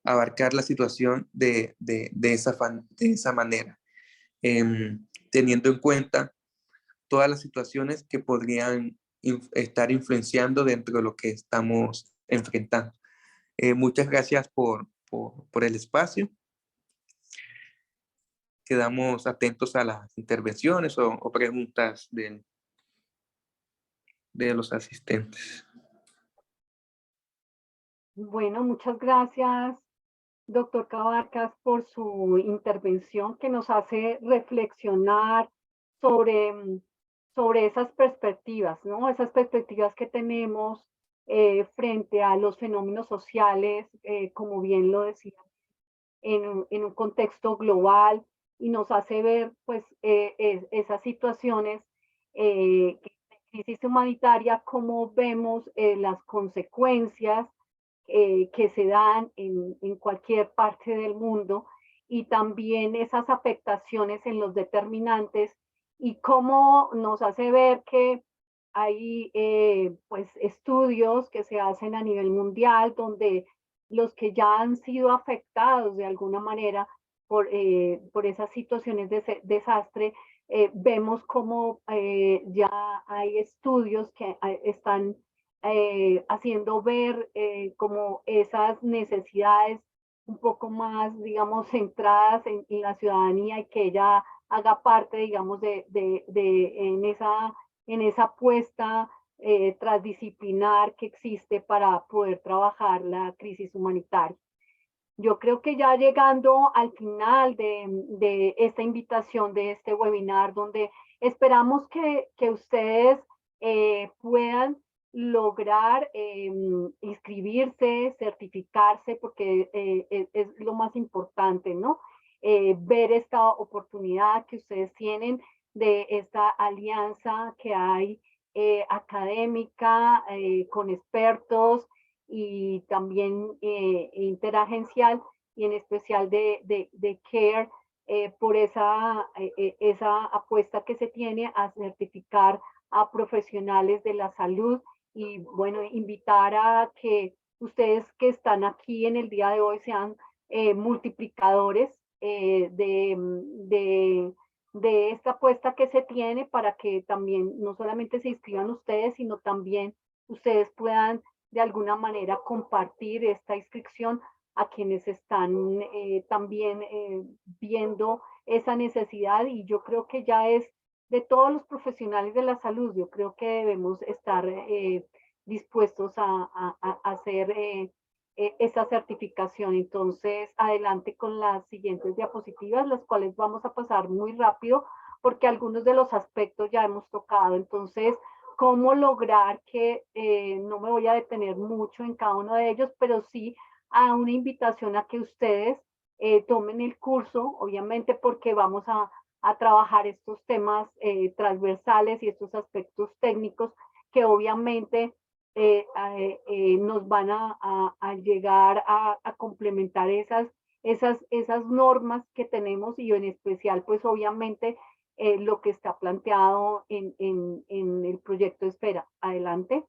abarcar la situación de esa manera, teniendo en cuenta todas las situaciones que podrían estar influenciando dentro de lo que estamos enfrentando. Muchas gracias por el espacio. Quedamos atentos a las intervenciones o preguntas de los asistentes.
Bueno, muchas gracias, doctor Cabarcas, por su intervención que nos hace reflexionar sobre esas perspectivas, ¿no? Esas perspectivas que tenemos frente a los fenómenos sociales, como bien lo decía, en un contexto global, y nos hace ver pues esas situaciones de crisis humanitaria, cómo vemos las consecuencias que se dan en cualquier parte del mundo, y también esas afectaciones en los determinantes, y cómo nos hace ver que hay pues estudios que se hacen a nivel mundial donde los que ya han sido afectados de alguna manera por esas situaciones de desastre, vemos como ya hay estudios que están haciendo ver como esas necesidades un poco más, digamos, centradas en la ciudadanía, y que ella haga parte, digamos, en esa apuesta transdisciplinar que existe para poder trabajar la crisis humanitaria. Yo creo que ya llegando al final de esta invitación, de este webinar, donde esperamos que ustedes puedan lograr inscribirse, certificarse, porque es lo más importante, ¿no? Ver esta oportunidad que ustedes tienen de esta alianza que hay académica con expertos, y también interagencial, y en especial de CARE, por esa apuesta que se tiene a certificar a profesionales de la salud. Y bueno, invitar a que ustedes que están aquí en el día de hoy sean multiplicadores de esta apuesta que se tiene, para que también no solamente se inscriban ustedes, sino también ustedes puedan de alguna manera compartir esta inscripción a quienes están también viendo esa necesidad. Y yo creo que ya es de todos los profesionales de la salud. Yo creo que debemos estar dispuestos a hacer esa certificación. Entonces, adelante con las siguientes diapositivas, las cuales vamos a pasar muy rápido, porque algunos de los aspectos ya hemos tocado. Entonces, cómo lograr que, no me voy a detener mucho en cada uno de ellos, pero sí a una invitación a que ustedes tomen el curso, obviamente porque vamos a trabajar estos temas transversales y estos aspectos técnicos que obviamente nos van a llegar a complementar esas normas que tenemos, y en especial pues obviamente lo que está planteado en el proyecto Esfera. Adelante.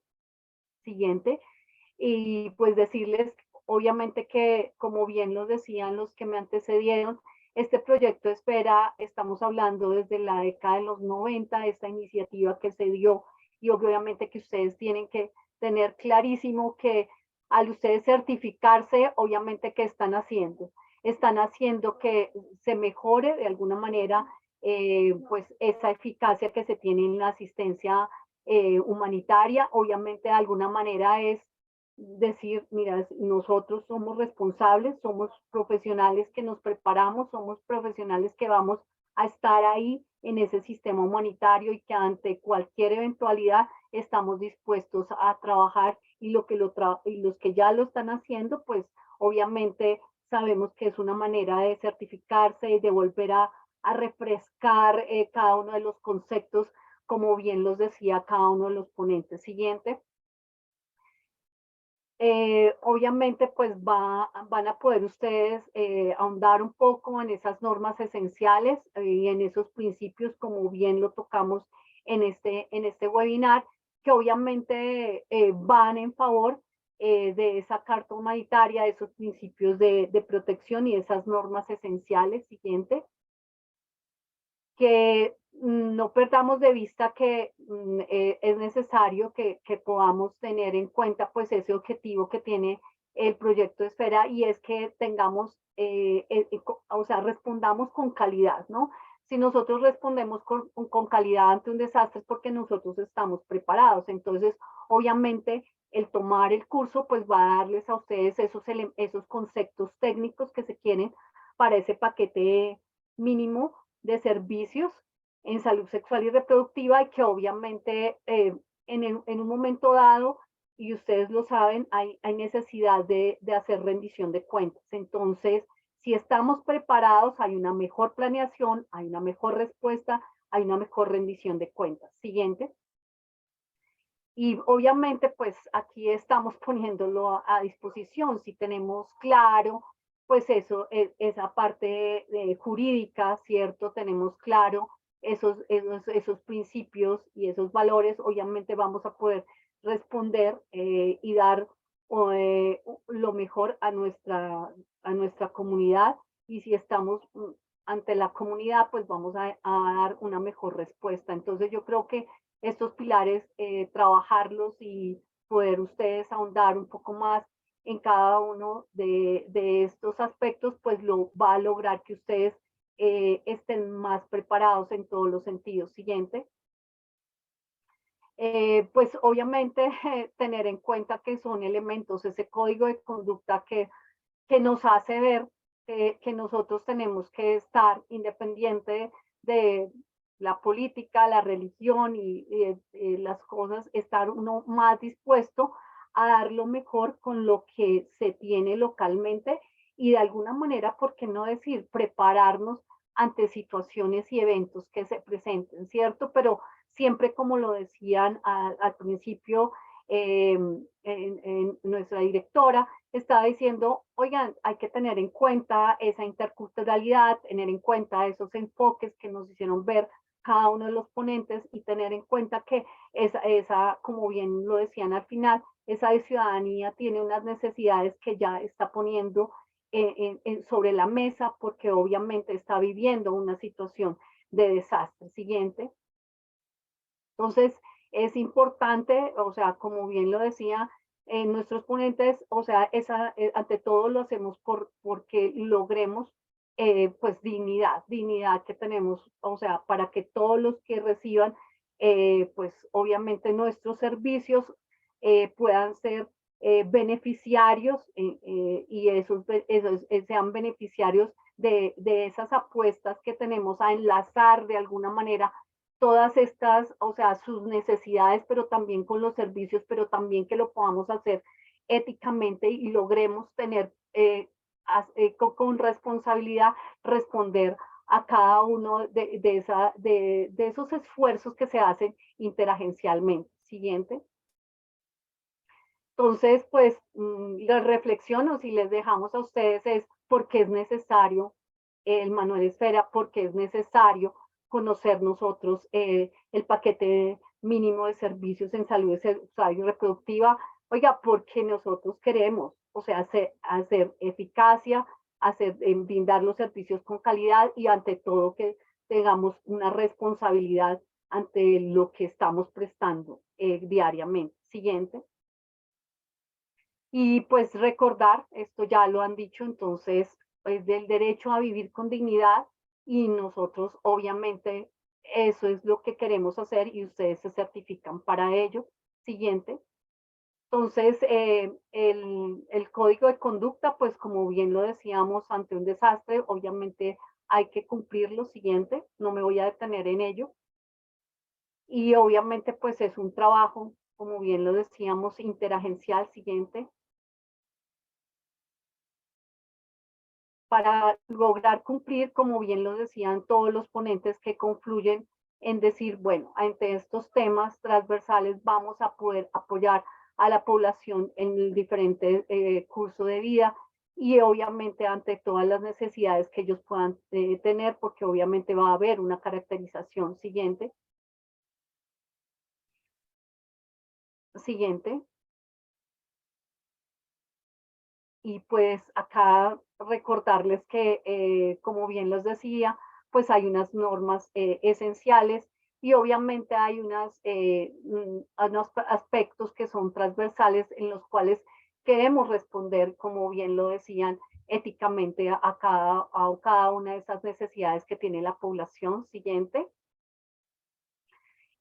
Siguiente. Y pues decirles, obviamente que, como bien lo decían los que me antecedieron, este proyecto Esfera, estamos hablando desde la década de los 90, esta iniciativa que se dio, y obviamente que ustedes tienen que tener clarísimo que al ustedes certificarse, obviamente que están haciendo que se mejore de alguna manera pues esa eficacia que se tiene en la asistencia humanitaria. Obviamente de alguna manera es decir, mira, nosotros somos responsables, somos profesionales que nos preparamos, somos profesionales que vamos a estar ahí en ese sistema humanitario y que ante cualquier eventualidad estamos dispuestos a trabajar, y los que ya lo están haciendo, pues obviamente sabemos que es una manera de certificarse y de volver a refrescar cada uno de los conceptos, como bien los decía cada uno de los ponentes. Siguiente. Obviamente pues van a poder ustedes ahondar un poco en esas normas esenciales y en esos principios, como bien lo tocamos en este webinar, que obviamente van en favor de esa carta humanitaria, de esos principios de protección y esas normas esenciales. Siguiente. Que no perdamos de vista que es necesario que podamos tener en cuenta pues ese objetivo que tiene el proyecto Esfera, y es que tengamos, o sea, respondamos con calidad, ¿no? Si nosotros respondemos con calidad ante un desastre es porque nosotros estamos preparados. Entonces, obviamente, el tomar el curso pues va a darles a ustedes esos conceptos técnicos que se quieren para ese paquete mínimo de servicios en salud sexual y reproductiva, y que obviamente en un momento dado, y ustedes lo saben, hay necesidad de hacer rendición de cuentas. Entonces, si estamos preparados, hay una mejor planeación, hay una mejor respuesta, hay una mejor rendición de cuentas. Siguiente. Y obviamente, pues aquí estamos poniéndolo a disposición. Si tenemos claro, pues eso, esa parte jurídica, ¿cierto? Tenemos claro esos principios y esos valores, obviamente vamos a poder responder y dar lo mejor a nuestra comunidad. Y si estamos ante la comunidad, pues vamos a dar una mejor respuesta. Entonces yo creo que estos pilares, trabajarlos y poder ustedes ahondar un poco más en cada uno de estos aspectos, pues lo va a lograr que ustedes estén más preparados en todos los sentidos. Siguiente. Pues obviamente tener en cuenta que son elementos, ese código de conducta que nos hace ver que nosotros tenemos que estar independiente de la política, la religión y las cosas, estar uno más dispuesto a dar lo mejor con lo que se tiene localmente, y de alguna manera, ¿por qué no decir, prepararnos ante situaciones y eventos que se presenten, ¿cierto? Pero siempre, como lo decían al principio, en nuestra directora estaba diciendo, oigan, hay que tener en cuenta esa interculturalidad, tener en cuenta esos enfoques que nos hicieron ver cada uno de los ponentes, y tener en cuenta que esa, como bien lo decían al final, esa ciudadanía tiene unas necesidades que ya está poniendo sobre la mesa, porque obviamente está viviendo una situación de desastre. Siguiente. Entonces, es importante, o sea, como bien lo decía, nuestros ponentes, o sea, ante todo lo hacemos porque logremos, pues, dignidad que tenemos, o sea, para que todos los que reciban, pues, obviamente nuestros servicios puedan ser beneficiarios y sean beneficiarios de esas apuestas que tenemos a enlazar de alguna manera todas estas, o sea, sus necesidades, pero también con los servicios, pero también que lo podamos hacer éticamente y logremos tener con responsabilidad responder a cada uno de esos esfuerzos que se hacen interagencialmente. Siguiente. Entonces, pues, les reflexiono, si les dejamos a ustedes, es por qué es necesario el manual Esfera, por qué es necesario conocer nosotros el paquete mínimo de servicios en salud sexual y reproductiva, oiga, porque nosotros queremos, o sea, hacer eficacia, brindar los servicios con calidad y ante todo que tengamos una responsabilidad ante lo que estamos prestando diariamente. Siguiente. Y pues recordar, esto ya lo han dicho, entonces, pues del derecho a vivir con dignidad y nosotros obviamente eso es lo que queremos hacer y ustedes se certifican para ello. Siguiente. Entonces, el código de conducta, pues como bien lo decíamos, ante un desastre, obviamente hay que cumplir lo siguiente, no me voy a detener en ello. Y obviamente pues es un trabajo, como bien lo decíamos, interagencial. Siguiente. Para lograr cumplir, como bien lo decían todos los ponentes que confluyen en decir, bueno, ante estos temas transversales vamos a poder apoyar a la población en el diferente curso de vida y obviamente ante todas las necesidades que ellos puedan tener, porque obviamente va a haber una caracterización. Siguiente. Siguiente. Y pues acá recordarles que, como bien les decía, pues hay unas normas esenciales y obviamente hay unos aspectos que son transversales en los cuales queremos responder, como bien lo decían, éticamente a cada una de esas necesidades que tiene la población. Siguiente.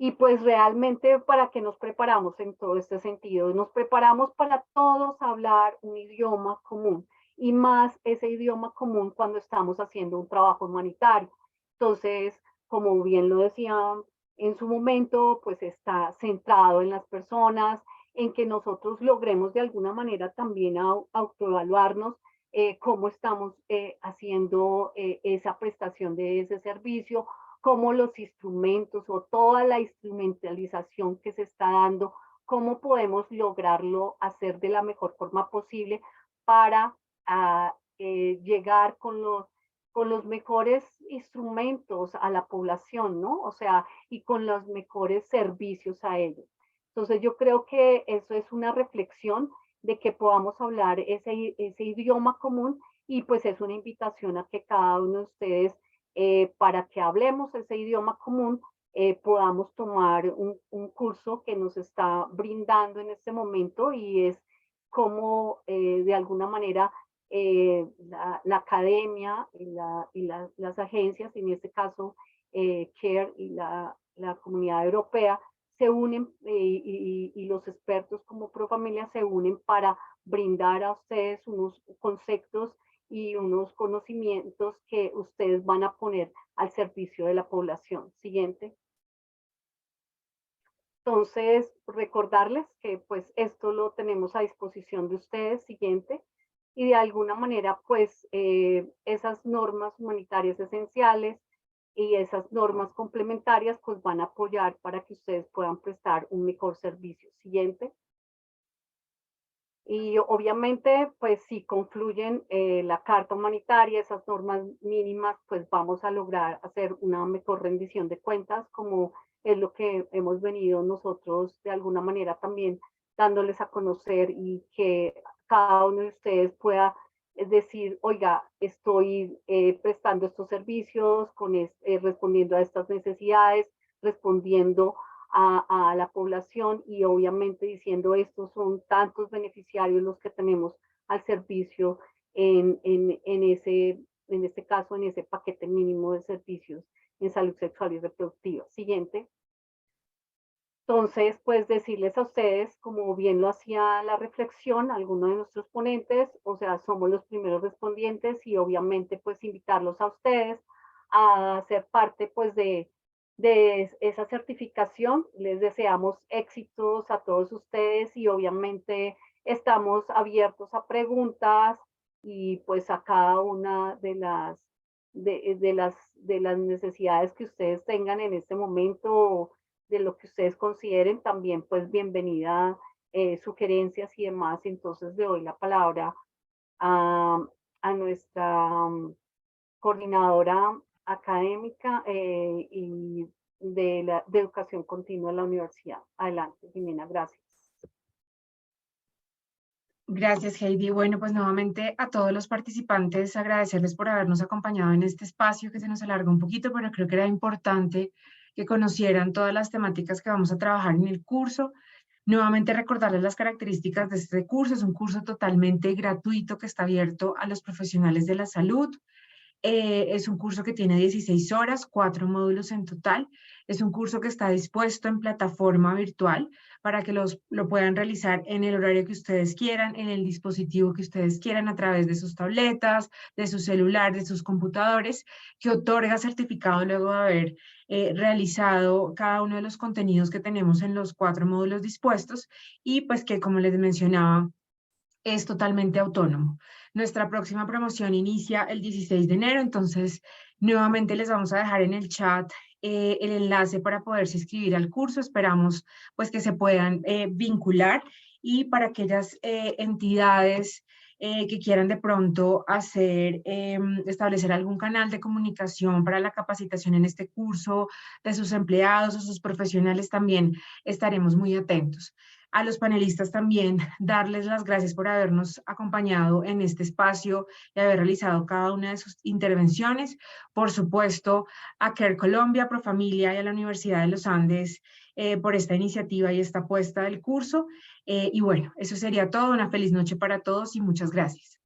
Y pues realmente, ¿para qué nos preparamos en todo este sentido? Nos preparamos para todos hablar un idioma común y más ese idioma común cuando estamos haciendo un trabajo humanitario. Entonces, como bien lo decían en su momento, pues está centrado en las personas, en que nosotros logremos de alguna manera también autoevaluarnos cómo estamos haciendo esa prestación de ese servicio, cómo los instrumentos o toda la instrumentalización que se está dando, cómo podemos lograrlo hacer de la mejor forma posible para llegar con los mejores instrumentos a la población, ¿no? O sea, y con los mejores servicios a ellos. Entonces yo creo que eso es una reflexión de que podamos hablar ese idioma común y pues es una invitación a que cada uno de ustedes para que hablemos ese idioma común, podamos tomar un curso que nos está brindando en este momento y es cómo de alguna manera la academia y las agencias, en este caso CARE y la comunidad europea, se unen y los expertos como Profamilia se unen para brindar a ustedes unos conceptos y unos conocimientos que ustedes van a poner al servicio de la población. Siguiente. Entonces, recordarles que pues esto lo tenemos a disposición de ustedes. Siguiente. Y de alguna manera, pues esas normas humanitarias esenciales y esas normas complementarias pues van a apoyar para que ustedes puedan prestar un mejor servicio. Siguiente. Y obviamente, pues si confluyen la carta humanitaria, esas normas mínimas, pues vamos a lograr hacer una mejor rendición de cuentas, como es lo que hemos venido nosotros de alguna manera también dándoles a conocer y que cada uno de ustedes pueda decir, oiga, estoy prestando estos servicios, respondiendo a estas necesidades, respondiendo a la población y obviamente diciendo estos son tantos beneficiarios los que tenemos al servicio en este caso, en ese paquete mínimo de servicios en salud sexual y reproductiva. Siguiente. Entonces, pues decirles a ustedes, como bien lo hacía la reflexión, algunos de nuestros ponentes, o sea, somos los primeros respondientes y obviamente pues invitarlos a ustedes a ser parte pues de esa certificación. Les deseamos éxitos a todos ustedes y obviamente estamos abiertos a preguntas y pues a cada una de las necesidades que ustedes tengan en este momento, de lo que ustedes consideren, también pues bienvenida sugerencias y demás. Entonces le doy la palabra a nuestra coordinadora académica y de educación continua en la universidad. Adelante, Jimena, gracias.
Gracias, Heidi. Bueno, pues nuevamente a todos los participantes agradecerles por habernos acompañado en este espacio que se nos alargó un poquito, pero creo que era importante que conocieran todas las temáticas que vamos a trabajar en el curso. Nuevamente recordarles las características de este curso. Es un curso totalmente gratuito que está abierto a los profesionales de la salud. Es un curso que tiene 16 horas, 4 módulos en total. Es un curso que está dispuesto en plataforma virtual para que lo puedan realizar en el horario que ustedes quieran, en el dispositivo que ustedes quieran, a través de sus tabletas, de su celular, de sus computadores, que otorga certificado luego de haber realizado cada uno de los contenidos que tenemos en los 4 módulos dispuestos y pues que, como les mencionaba, es totalmente autónomo. Nuestra próxima promoción inicia el 16 de enero, entonces nuevamente les vamos a dejar en el chat el enlace para poderse inscribir al curso. Esperamos pues que se puedan vincular, y para aquellas entidades que quieran de pronto establecer algún canal de comunicación para la capacitación en este curso de sus empleados o sus profesionales, también estaremos muy atentos. A los panelistas también darles las gracias por habernos acompañado en este espacio y haber realizado cada una de sus intervenciones. Por supuesto, a Care Colombia, Profamilia y a la Universidad de los Andes por esta iniciativa y esta apuesta del curso. Y bueno, eso sería todo. Una feliz noche para todos y muchas gracias.